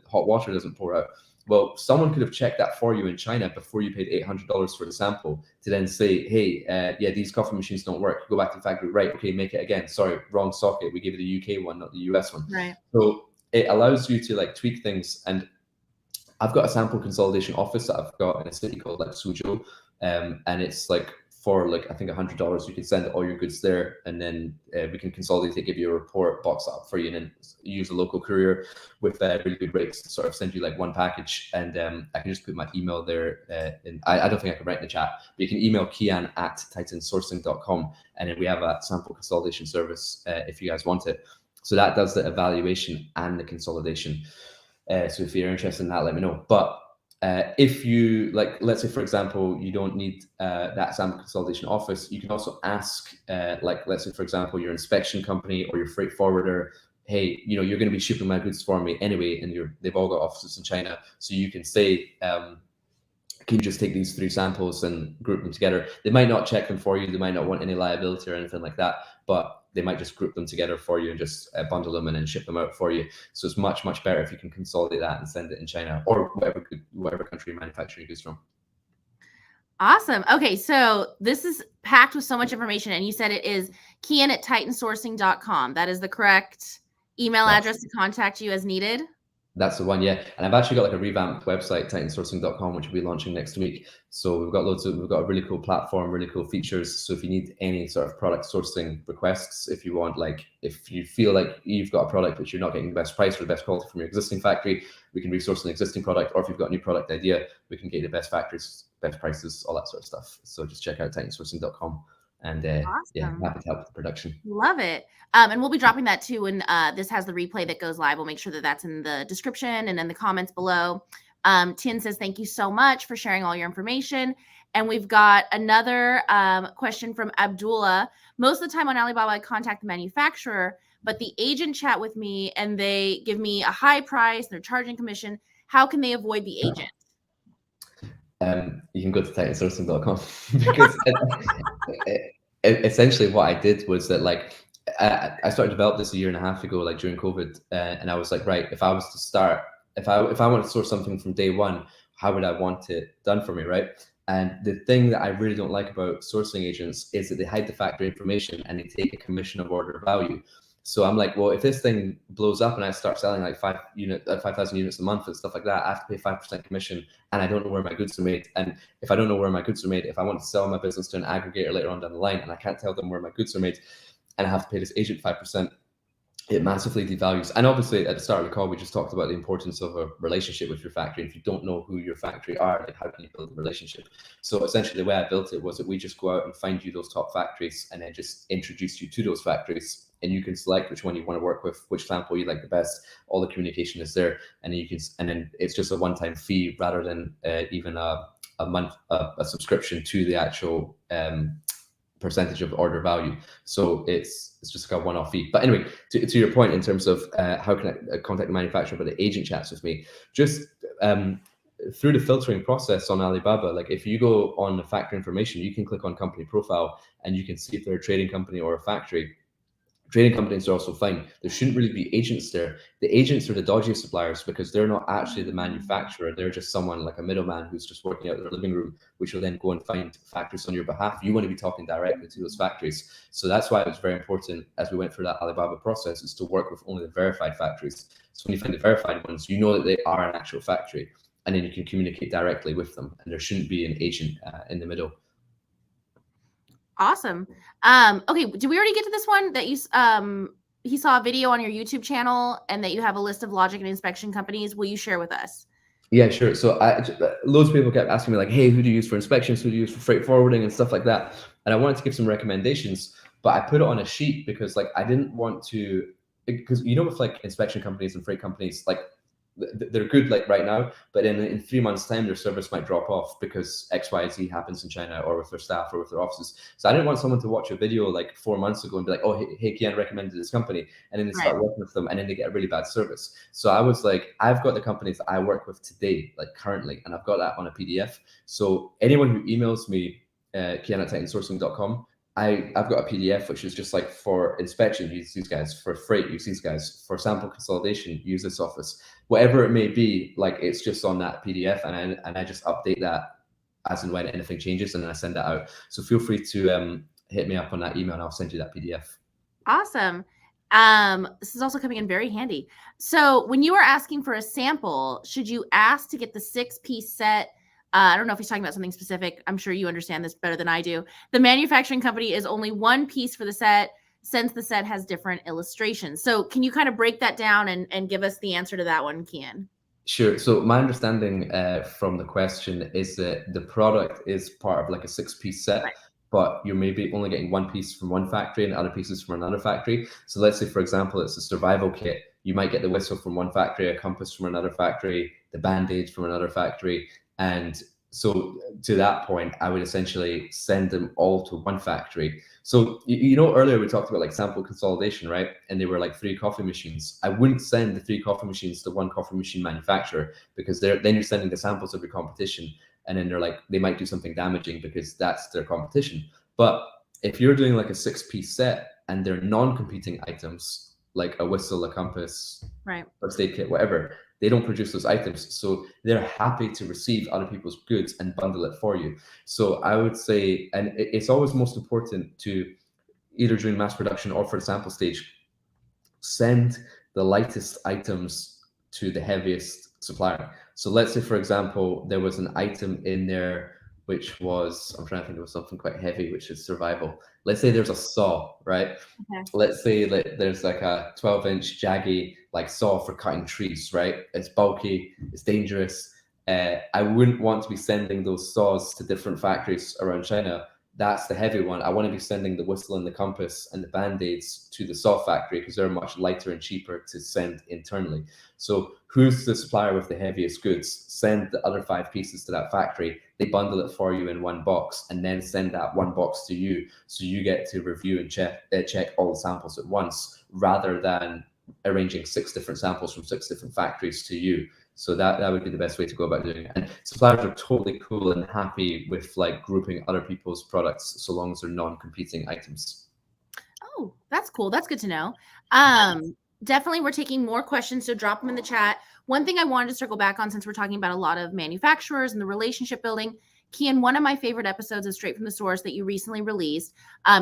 hot water doesn't pour out. Well, someone could have checked that for you in China before you paid $800 for the sample to then say, hey, yeah, these coffee machines don't work. Go back to the factory. Right, okay, make it again. Sorry, wrong socket. We gave you the UK one, not the US one. Right. So it allows you to like tweak things. And I've got a sample consolidation office that I've got in a city called like Suzhou. And it's like for like, I think $100, you can send all your goods there, and then we can consolidate it, give you a report, box up for you, and then use a local courier with really good rates to sort of send you like one package. And I can just put my email there. And I don't think I can write in the chat, but you can email Kian at titansourcing.com, and then we have a sample consolidation service if you guys want it. So that does the evaluation and the consolidation. So if you're interested in that, let me know. But if you like, let's say, for example, you don't need that sample consolidation office, you can also ask, like, let's say, for example, your inspection company or your freight forwarder, hey, you know, you're going to be shipping my goods for me anyway, and they've all got offices in China. So you can say, can you just take these 3 samples and group them together? They might not check them for you. They might not want any liability or anything like that, but they might just group them together for you and just bundle them and then ship them out for you. So it's much better if you can consolidate that and send it in China or whatever country you're manufacturing goods from. Awesome. Okay, so this is packed with so much information, and you said it is Kian at titansourcing.com. That is the correct email address to contact you as needed? That's the one, yeah. And I've actually got like a revamped website, titansourcing.com, which will be launching next week. So we've got a really cool platform, really cool features. So if you need any sort of product sourcing requests, if you feel like you've got a product but you're not getting the best price or the best quality from your existing factory, we can resource an existing product. Or if you've got a new product idea, we can get you the best factories, best prices, all that sort of stuff. So just check out titansourcing.com. And yeah, Awesome. happy to help with the production. Love it. And we'll be dropping that too when this has the replay that goes live. We'll make sure that that's in the description and in the comments below. Tien says, thank you so much for sharing all your information. And we've got another question from Abdullah. Most of the time on Alibaba, I contact the manufacturer, but the agent chat with me and they give me a high price, they're charging commission. How can they avoid the agent? You can go to titansourcing.com because essentially what I did was that like I started to develop this a year and a half ago, like during COVID, and I was like, right, if I was to start, if I want to source something from day one, how would I want it done for me, right? And the thing that I really don't like about sourcing agents is that they hide the factory information and they take a commission of order value. So I'm like, well, if this thing blows up and I start selling like 5,000 units a month and stuff like that, I have to pay 5% commission, and I don't know where my goods are made. And if I don't know where my goods are made, if I want to sell my business to an aggregator later on down the line and I can't tell them where my goods are made, and I have to pay this agent 5%, it massively devalues. And obviously, at the start of the call, we just talked about the importance of a relationship with your factory. If you don't know who your factory are, like how can you build a relationship? So essentially, the way I built it was that we just go out and find you those top factories, and then just introduce you to those factories. And you can select which one you want to work with, which sample you like the best. All the communication is there, and then then it's just a one-time fee rather than even a month a subscription to the actual percentage of order value. So it's just like a one-off fee. But anyway, to your point in terms of how can I contact the manufacturer, but the agent chats with me, just through the filtering process on Alibaba. Like if you go on the factory information, you can click on company profile and you can see if they're a trading company or a factory. Trading companies are also fine. There shouldn't really be agents there. The agents are the dodgiest suppliers because they're not actually the manufacturer. They're just someone like a middleman who's just working out their living room, which will then go and find factories on your behalf. You want to be talking directly to those factories. So that's why it was very important as we went through that Alibaba process is to work with only the verified factories. So when you find the verified ones, you know that they are an actual factory, and then you can communicate directly with them, and there shouldn't be an agent in the middle. Awesome. Okay, did we already get to this one that you he saw a video on your YouTube channel and that you have a list of logic and inspection companies? Will you share with us? Yeah, sure. So loads of people kept asking me like, hey, who do you use for inspections? Who do you use for freight forwarding and stuff like that? And I wanted to give some recommendations, but I put it on a sheet because like I didn't want to, because you know with like inspection companies and freight companies, like they're good like right now, but in 3 months time their service might drop off because XYZ happens in China or with their staff or with their offices. So I didn't want someone to watch a video like 4 months ago and be like, oh, hey, Kian recommended this company, and then they start working with them and then they get a really bad service. So I was like, I've got the companies that I work with today, like currently, and I've got that on a PDF. So anyone who emails me, Kian@titansourcing.com, I've got a PDF which is just like for inspection, use these guys, for freight, use these guys, for sample consolidation, use this office, whatever it may be. Like it's just on that PDF, and I just update that as and when anything changes, and then I send that out. So feel free to hit me up on that email, and I'll send you that PDF. Awesome. This is also coming in very handy. So when you are asking for a sample, should you ask to get the 6-piece set? I don't know if he's talking about something specific. I'm sure you understand this better than I do. The manufacturing company is only one piece for the set, since the set has different illustrations. So can you kind of break that down and give us the answer to that one, Kian? Sure. So my understanding from the question is that the product is part of like a 6-piece set, right, but you're maybe only getting one piece from one factory and other pieces from another factory. So let's say, for example, it's a survival kit. You might get the whistle from one factory, a compass from another factory, the band-aid from another factory. And so to that point, I would essentially send them all to one factory. So, you know, earlier we talked about like sample consolidation, right? And they were like 3 coffee machines. I wouldn't send the 3 coffee machines to one coffee machine manufacturer, because then you're sending the samples of your competition. And then they might do something damaging because that's their competition. But if you're doing like a 6-piece set and they're non-competing items, like a whistle, a compass, right, first aid kit, whatever, they don't produce those items. So they're happy to receive other people's goods and bundle it for you. So I would say, and it's always most important to, either during mass production or for the sample stage, send the lightest items to the heaviest supplier. So let's say, for example, there was an item in there which was, I'm trying to think of something quite heavy, which is survival. Let's say there's a saw, right? Okay. Let's say that there's like a 12-inch jaggy like saw for cutting trees, right? It's bulky, it's dangerous. I wouldn't want to be sending those saws to different factories around China, that's the heavy one. I want to be sending the whistle and the compass and the band-aids to the soft factory because they're much lighter and cheaper to send internally. So who's the supplier with the heaviest goods? Send the other 5 pieces to that factory. They bundle it for you in one box and then send that one box to you. So you get to review and check all the samples at once, rather than arranging 6 different samples from 6 different factories to you. So that would be the best way to go about doing it. And suppliers are totally cool and happy with like grouping other people's products so long as they're non-competing items. Oh, that's cool. That's good to know. Definitely we're taking more questions, so drop them in the chat. One thing I wanted to circle back on, since we're talking about a lot of manufacturers and the relationship building, Kian, one of my favorite episodes of Straight from the Source that you recently released,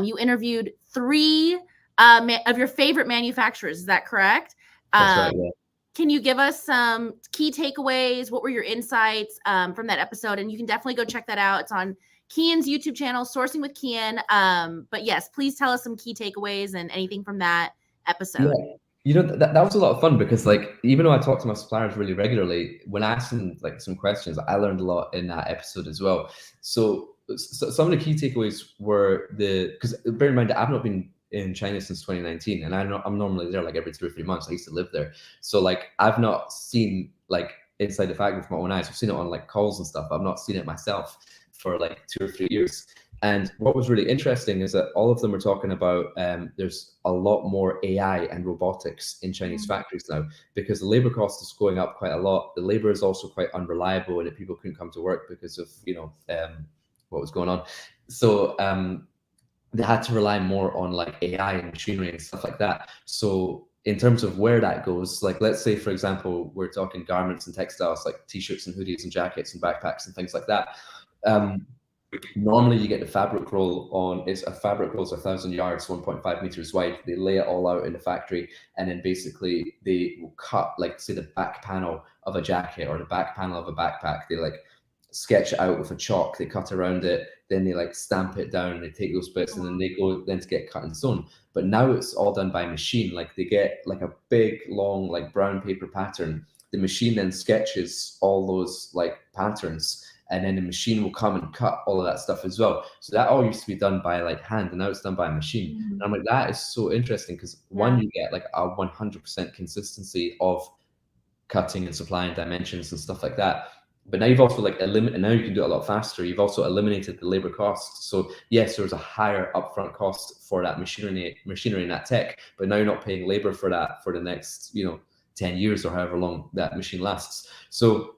you interviewed 3 of your favorite manufacturers. Is that correct? That's right, yeah. Can you give us some key takeaways? What were your insights from that episode? And you can definitely go check that out. It's on Kian's YouTube channel, Sourcing with Kian. But yes, please tell us some key takeaways and anything from that episode. Yeah. You know, that was a lot of fun because, like, even though I talk to my suppliers really regularly, when I asked them like some questions, I learned a lot in that episode as well. So some of the key takeaways were because bear in mind, I've not been in China since 2019, and I'm normally there like every 2 or 3 months. I used to live there, so like I've not seen like inside the factory with my own eyes. I've seen it on like calls and stuff. I've not seen it myself for like 2 or 3 years. And what was really interesting is that all of them are talking about there's a lot more AI and robotics in Chinese factories now, because the labor cost is going up quite a lot. The labor is also quite unreliable, and people couldn't come to work because of what was going on. So they had to rely more on like AI and machinery and stuff like that. So in terms of where that goes, like let's say, for example, we're talking garments and textiles like t-shirts and hoodies and jackets and backpacks and things like that. Normally you get the fabric roll on, a fabric roll's 1,000 yards, 1.5 meters wide. They lay it all out in the factory, and then basically they will cut, like say the back panel of a jacket or the back panel of a backpack. They like sketch it out with a chalk, they cut around it, then they like stamp it down, they take those bits, and then they go then to get cut and sewn. But now it's all done by machine. Like they get like a big long like brown paper pattern. The machine then sketches all those like patterns, and then the machine will come and cut all of that stuff as well. So that all used to be done by like hand, and now it's done by machine. And I'm like, that is so interesting, because one, you get like a 100% consistency of cutting and supply and dimensions and stuff like that. But now you've also like eliminated, now you can do it a lot faster. You've also eliminated the labor costs. So yes, there's a higher upfront cost for that machinery and that tech, but now you're not paying labor for that for the next 10 years or however long that machine lasts. So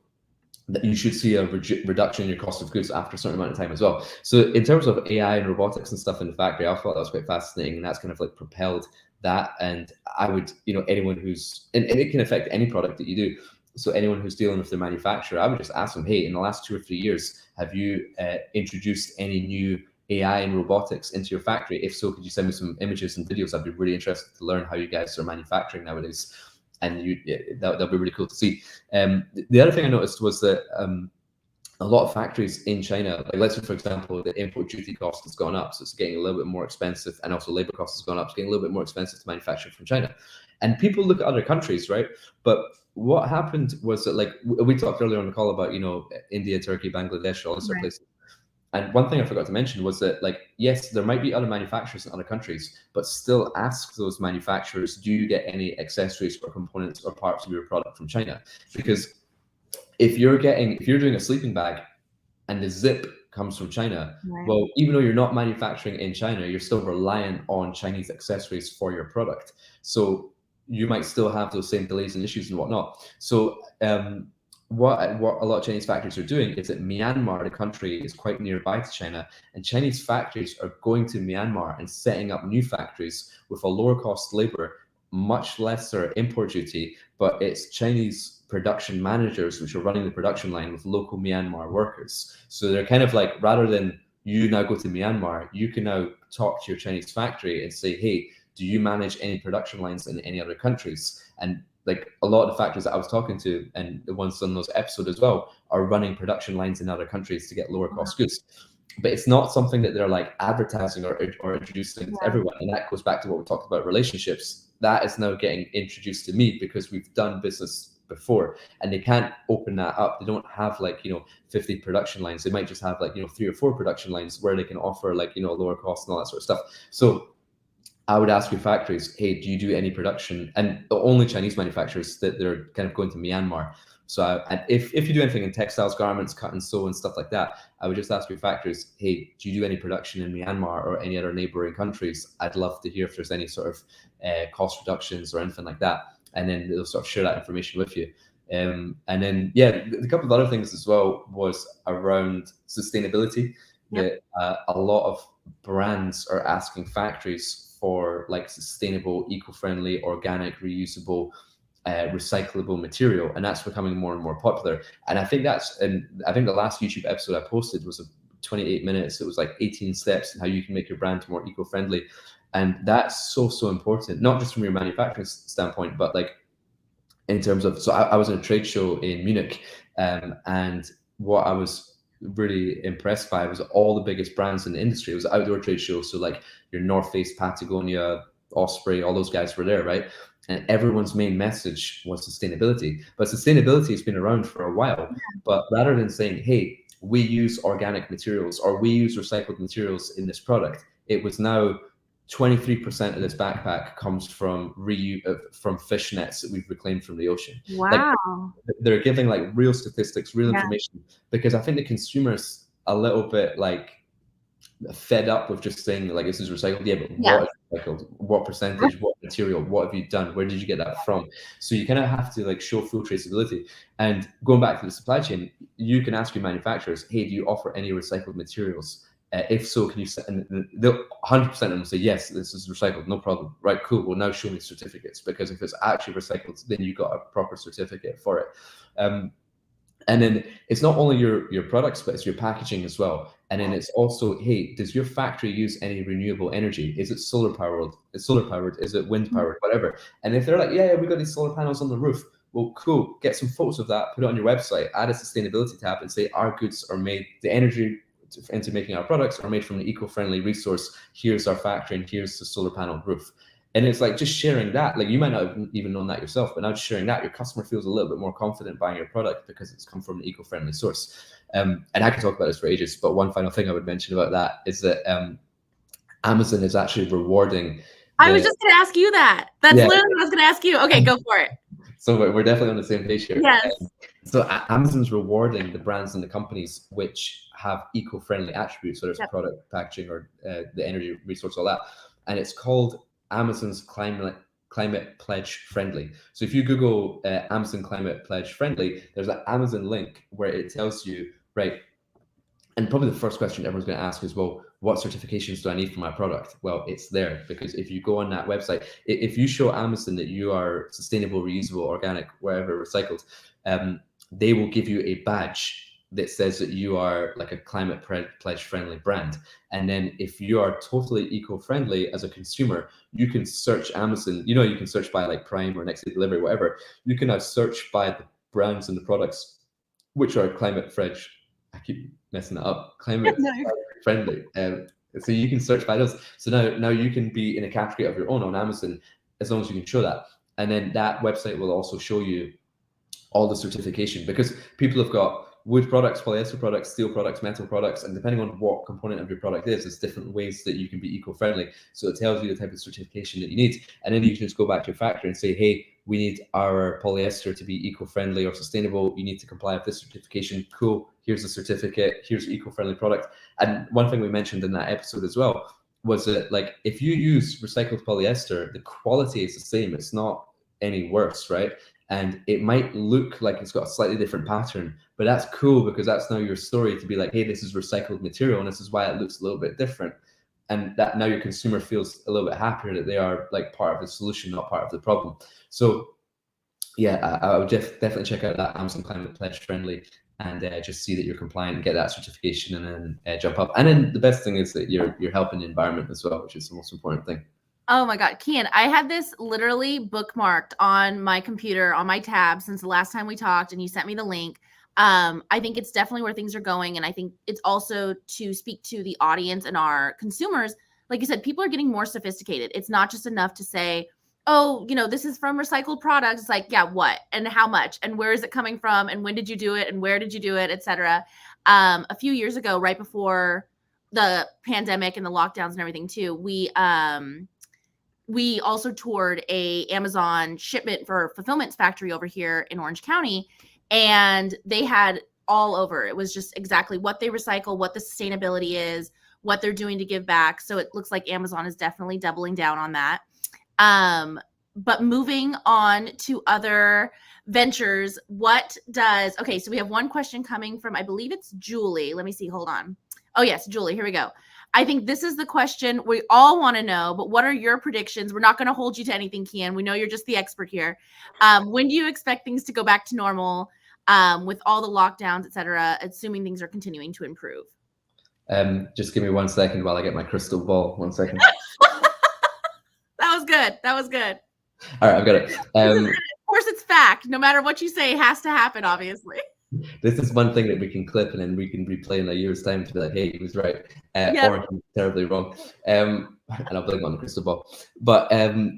that you should see a reduction in your cost of goods after a certain amount of time as well. So in terms of AI and robotics and stuff in the factory, I thought that was quite fascinating, and that's kind of like propelled that. And I would, anyone who's, and it can affect any product that you do. So anyone who's dealing with the manufacturer, I would just ask them, hey, in the last 2 or 3 years, have you introduced any new AI and robotics into your factory? If so, could you send me some images and videos? I'd be really interested to learn how you guys are manufacturing nowadays. And that'll be really cool to see. The other thing I noticed was that a lot of factories in China, like let's say, for example, the import duty cost has gone up. So it's getting a little bit more expensive, and also labor cost has gone up. It's getting a little bit more expensive to manufacture from China. And people look at other countries, right? But what happened was that, like we talked earlier on the call about, India, Turkey, Bangladesh, all these other places. And one thing I forgot to mention was that, like, yes, there might be other manufacturers in other countries, but still ask those manufacturers, do you get any accessories or components or parts of your product from China? Because if you're doing a sleeping bag and the zip comes from China, well, even though you're not manufacturing in China, you're still reliant on Chinese accessories for your product. So you might still have those same delays and issues and whatnot. So what a lot of Chinese factories are doing is that Myanmar, the country, is quite nearby to China, and Chinese factories are going to Myanmar and setting up new factories with a lower cost labor, much lesser import duty, but it's Chinese production managers which are running the production line with local Myanmar workers. So they're kind of like, rather than you now go to Myanmar, you can now talk to your Chinese factory and say, hey, do you manage any production lines in any other countries? And like a lot of the factories that I was talking to, and the ones on those episodes as well, are running production lines in other countries to get lower cost goods. But it's not something that they're like advertising or introducing to everyone. And that goes back to what we talked about relationships. That is now getting introduced to me because we've done business before, and they can't open that up. They don't have like, 50 production lines. They might just have like, 3 or 4 production lines where they can offer like, lower cost and all that sort of stuff. So I would ask your factories, hey, do you do any production? And the only Chinese manufacturers that they're kind of going to Myanmar. So and if you do anything in textiles, garments, cut and sew and stuff like that, I would just ask your factories, hey, do you do any production in Myanmar or any other neighboring countries? I'd love to hear if there's any sort of cost reductions or anything like that. And then they'll sort of share that information with you. And then, a couple of other things as well was around sustainability. That a lot of brands are asking factories for like sustainable, eco-friendly, organic, reusable, recyclable material, and that's becoming more and more popular. And I think the last YouTube episode I posted was 28 minutes. It was like 18 steps in how you can make your brand more eco-friendly, and that's so important, not just from your manufacturing standpoint, but like in terms of. So I was in a trade show in Munich, and what I was really impressed by was all the biggest brands in the industry. It was an outdoor trade show, so like your North Face, Patagonia, Osprey, all those guys were there, right? And everyone's main message was sustainability. But sustainability has been around for a while. But rather than saying, hey, we use organic materials or we use recycled materials in this product, it was now 23% of this backpack comes from from fish nets that we've reclaimed from the ocean. Wow. Like, they're giving like real statistics, real information, because I think the consumer's a little bit like fed up with just saying like this is recycled. Yeah, but what is recycled? What percentage? What material? What have you done? Where did you get that from? So you kind of have to like show full traceability. And going back to the supply chain, you can ask your manufacturers, hey, do you offer any recycled materials? If so, can you? And they'll 100% of them say yes, this is recycled, no problem. Right, cool. Well, now show me certificates, because if it's actually recycled, then you got a proper certificate for it. And then it's not only your products, but it's your packaging as well. And then it's also, hey, does your factory use any renewable energy? Is it solar powered? Is it wind powered? Whatever. And if they're like, yeah, we got these solar panels on the roof. Well, cool. Get some photos of that, put it on your website, add a sustainability tab, and say our goods are made. The energy into making our products are made from an eco-friendly resource. Here's our factory, and here's the solar panel roof. And it's like just sharing that, like you might not have even known that yourself, but now just sharing that, your customer feels a little bit more confident buying your product because it's come from an eco-friendly source. And I can talk about this for ages, but one final thing I would mention about that is that Amazon is actually rewarding. I was just going to ask you that. That's literally what I was going to ask you. Okay, go for it. So we're definitely on the same page here. Yes. So Amazon's rewarding the brands and the companies which have eco-friendly attributes, whether it's product, packaging, or the energy resource, all that. And it's called Amazon's Climate Pledge Friendly. So if you Google Amazon Climate Pledge Friendly, there's an Amazon link where it tells you, right, and probably the first question everyone's going to ask is, well, what certifications do I need for my product? Well, it's there, because if you go on that website, if you show Amazon that you are sustainable, reusable, organic, wherever, recycled, they will give you a badge that says that you are like a climate pledge friendly brand. And then if you are totally eco-friendly as a consumer, you can search Amazon. You can search by like Prime or next day delivery, whatever. You can now search by the brands and the products which are climate pledge. I keep messing it up. Climate friendly. So you can search by those. So now you can be in a category of your own on Amazon, as long as you can show that. And then that website will also show you all the certification, because people have got wood products, polyester products, steel products, metal products, and depending on what component of your product is, there's different ways that you can be eco-friendly. So it tells you the type of certification that you need. And then you can just go back to your factory and say, hey, we need our polyester to be eco-friendly or sustainable. You need to comply with this certification. Cool. Here's the certificate. Here's your eco-friendly product. And one thing we mentioned in that episode as well was that, like, if you use recycled polyester, the quality is the same. It's not any worse, right? And it might look like it's got a slightly different pattern, but that's cool, because that's now your story to be like, hey, this is recycled material and this is why it looks a little bit different. And that now your consumer feels a little bit happier that they are like part of the solution, not part of the problem. So yeah, I would definitely check out that Amazon Climate Pledge Friendly and just see that you're compliant and get that certification, and then jump up. And then the best thing is that you're helping the environment as well, which is the most important thing. Oh my God, Kian, I had this literally bookmarked on my computer, on my tab, since the last time we talked, and you sent me the link. I think it's definitely where things are going. And I think it's also to speak to the audience and our consumers. Like you said, people are getting more sophisticated. It's not just enough to say, oh, this is from recycled products. It's like, yeah, what and how much and where is it coming from and when did you do it and where did you do it, etc. A few years ago, right before the pandemic and the lockdowns and everything too, we also toured a Amazon shipment for fulfillment factory over here in Orange County, and they had all over. It was just exactly what they recycle, what the sustainability is, what they're doing to give back. So it looks like Amazon is definitely doubling down on that. But moving on to other ventures, okay, so we have one question coming from, I believe it's Julie. Let me see, hold on. Oh yes, Julie, here we go. I think this is the question we all want to know, but what are your predictions? We're not going to hold you to anything, Kian. We know you're just the expert here. When do you expect things to go back to normal with all the lockdowns, et cetera, assuming things are continuing to improve? Just give me 1 second while I get my crystal ball. 1 second. That was good. That was good. All right, I've got it. Of course, it's fact. No matter what you say, it has to happen, obviously. This is one thing that we can clip and then we can replay in a year's time to be like, hey, he was right, Yep. or he was terribly wrong. And I'll blame on the crystal ball. But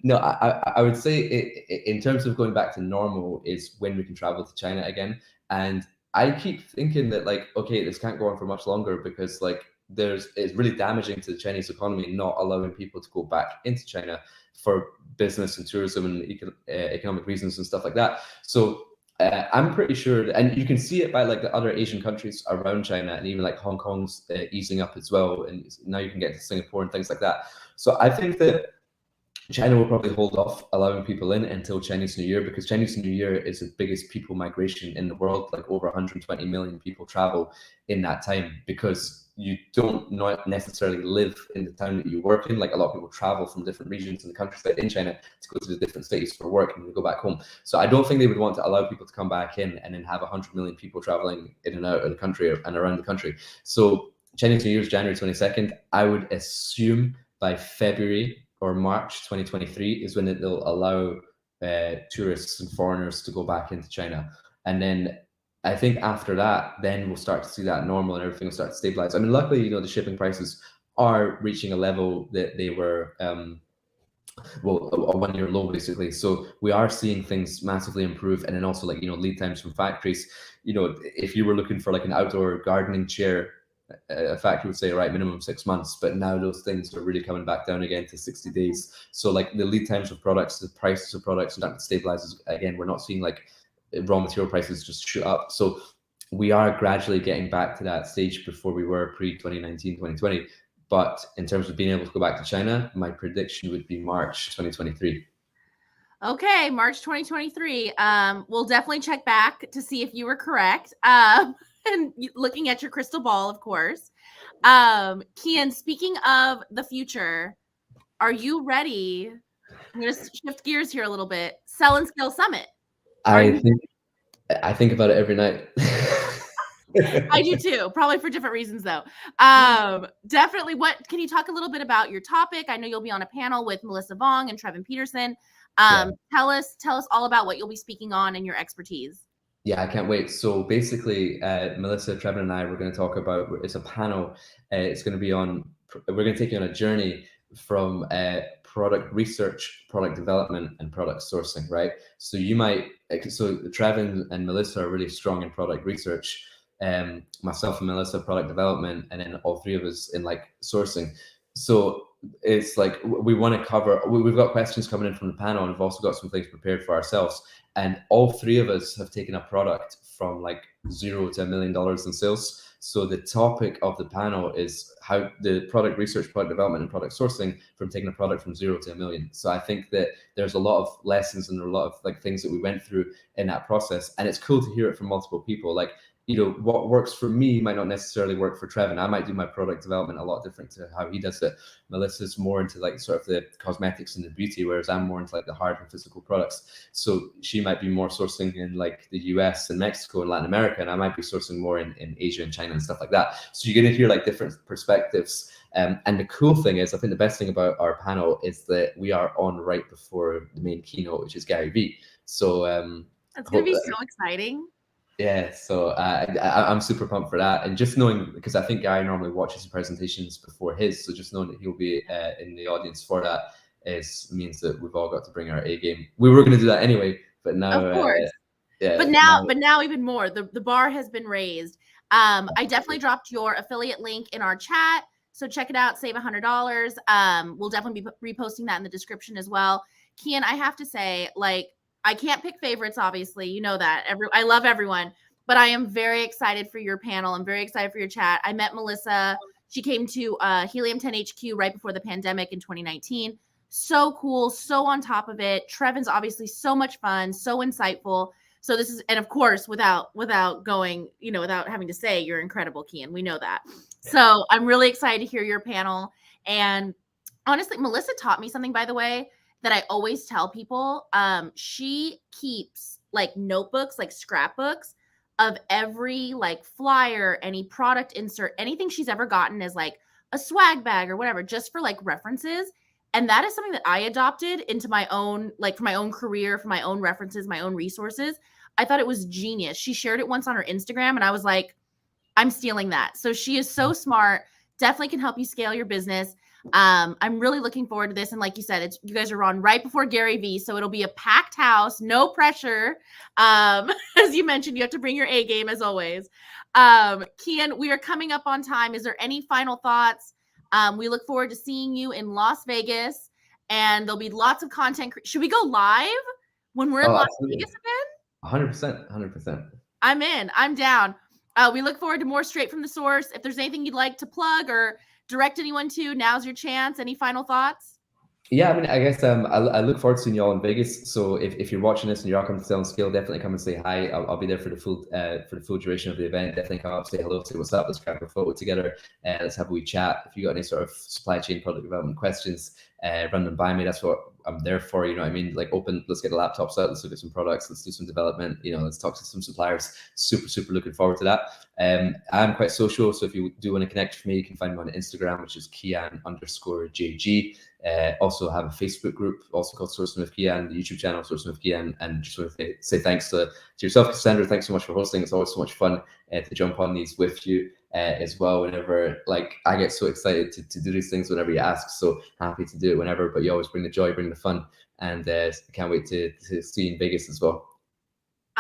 no, I would say in terms of going back to normal is when we can travel to China again. And I keep thinking that like, okay, this can't go on for much longer because like it's really damaging to the Chinese economy not allowing people to go back into China for business and tourism and economic reasons and stuff like that. So I'm pretty sure, and you can see it by like the other Asian countries around China, and even like Hong Kong's easing up as well, and now you can get to Singapore and things like that. So I think that China will probably hold off allowing people in until Chinese New Year, because Chinese New Year is the biggest people migration in the world. Like over 120 million people travel in that time, because you don't not necessarily live in the town that you work in. Like a lot of people travel from different regions in the countryside in China to go to the different cities for work and go back home. So I don't think they would want to allow people to come back in and then have 100 million people traveling in and out of the country and around the country. So Chinese New Year is January 22nd. I would assume by February or March 2023 is when they'll allow tourists and foreigners to go back into China. And then I think after that, then we'll start to see that normal and everything will start to stabilize. I mean, luckily, the shipping prices are reaching a level that they were, well, a 1 year low basically. So we are seeing things massively improve. And then also like, lead times from factories, if you were looking for like an outdoor gardening chair, a factory would say, right, minimum 6 months, but now those things are really coming back down again to 60 days. So like the lead times of products, the prices of products starting to stabilize again. We're not seeing like raw material prices just shoot up. So we are gradually getting back to that stage before we were pre-2019, 2020. But in terms of being able to go back to China, my prediction would be March 2023. Okay, March 2023. We'll definitely check back to see if you were correct. And looking at your crystal ball, of course. Kian, speaking of the future, are you ready? I'm going to shift gears here a little bit. Sell and Scale Summit. I think about it every night. I do too, probably for different reasons though. Definitely. Can you talk a little bit about your topic? I know you'll be on a panel with Melissa Vong and Trevin Peterson. Tell us all about what you'll be speaking on and your expertise. Yeah, I can't wait. So basically, Melissa, Trevin, and I, we're going to talk about, it's a panel. It's going to be we're going to take you on a journey from product research, product development, and product sourcing, right? So Trevin and Melissa are really strong in product research. Myself and Melissa, product development, and then all three of us in like sourcing. So it's like we want to cover, we've got questions coming in from the panel, and we've also got some things prepared for ourselves. And all three of us have taken a product from like $0 to $1 million in sales. So the topic of the panel is how the product research, product development, and product sourcing from taking a product from 0 to $1 million. So I think that there's a lot of lessons and a lot of like things that we went through in that process. And it's cool to hear it from multiple people. Like, what works for me might not necessarily work for Trevin. I might do my product development a lot different to how he does it. Melissa's more into like sort of the cosmetics and the beauty, whereas I'm more into like the hard and physical products. So she might be more sourcing in like the US and Mexico and Latin America, and I might be sourcing more in Asia and China and stuff like that. So you're going to hear like different perspectives. And the cool thing is, I think the best thing about our panel is that we are on right before the main keynote, which is Gary Vee. So that's going to be so exciting. Yeah, so I'm super pumped for that. And just knowing, because I think Gary normally watches the presentations before his, so just knowing that he'll be in the audience for that means that we've all got to bring our A game. We were going to do that anyway, but now, of course. yeah. But now even more. The bar has been raised. I definitely dropped your affiliate link in our chat, so check it out. Save $100. We'll definitely be reposting that in the description as well. Kian, I have to say, like, I can't pick favorites. Obviously, you know that. I love everyone, but I am very excited for your panel. I'm very excited for your chat. I met Melissa. She came to Helium 10 HQ right before the pandemic in 2019. So cool, so on top of it. Trevin's obviously so much fun, so insightful. So this is, and of course, without going, without having to say, you're incredible, Kian. We know that. So I'm really excited to hear your panel. And honestly, Melissa taught me something, by the way, that I always tell people. She keeps like notebooks, like scrapbooks of every like flyer, any product insert, anything she's ever gotten as like a swag bag or whatever, just for like references. And that is something that I adopted into my own, like for my own career, for my own references, my own resources. I thought it was genius. She shared it once on her Instagram and I was like, I'm stealing that. So she is so smart, definitely can help you scale your business. I'm really looking forward to this. And like you said, you guys are on right before Gary Vee. So it'll be a packed house, no pressure. As you mentioned, you have to bring your A game as always. Kian, we are coming up on time. Is there any final thoughts? We look forward to seeing you in Las Vegas, and there'll be lots of content. Should we go live when we're in Las Vegas again? 100%, 100%. I'm in. I'm down. We look forward to more straight from the source. If there's anything you'd like to plug or direct anyone to, now's your chance. Any final thoughts? Yeah, I mean, I guess I look forward to seeing you all in Vegas. So if you're watching this and you're all coming to Sell and Scale, definitely come and say hi. I'll be there for the full duration of the event. Definitely come up, say hello, say what's up. Let's grab a photo together. Let's have a wee chat. If you got any sort of supply chain product development questions, run them by me. That's what I'm there for. You know what I mean? Like let's get the laptops out. Let's look at some products. Let's do some development. Let's talk to some suppliers. Super looking forward to that. I'm quite social, so if you do want to connect with me, you can find me on Instagram, which is Kian_JG. Also have a Facebook group, also called Sourcing with Kian, the YouTube channel Sourcing with Kian, and just want to say thanks to yourself, Cassandra. Thanks so much for hosting. It's always so much fun to jump on these with you as well. Whenever, like, I get so excited to do these things whenever you ask. So happy to do it whenever. But you always bring the joy, bring the fun, and can't wait to see you in Vegas as well.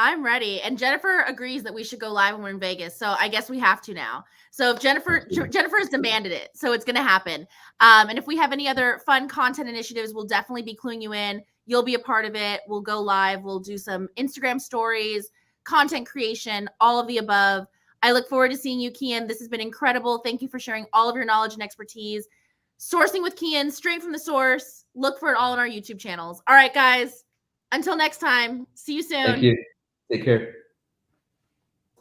I'm ready. And Jennifer agrees that we should go live when we're in Vegas. So I guess we have to now. So if Jennifer has demanded it, so it's going to happen. And if we have any other fun content initiatives, we'll definitely be cluing you in. You'll be a part of it. We'll go live. We'll do some Instagram stories, content creation, all of the above. I look forward to seeing you, Kian. This has been incredible. Thank you for sharing all of your knowledge and expertise. Sourcing with Kian, straight from the source. Look for it all on our YouTube channels. All right, guys. Until next time. See you soon. Thank you. Take care.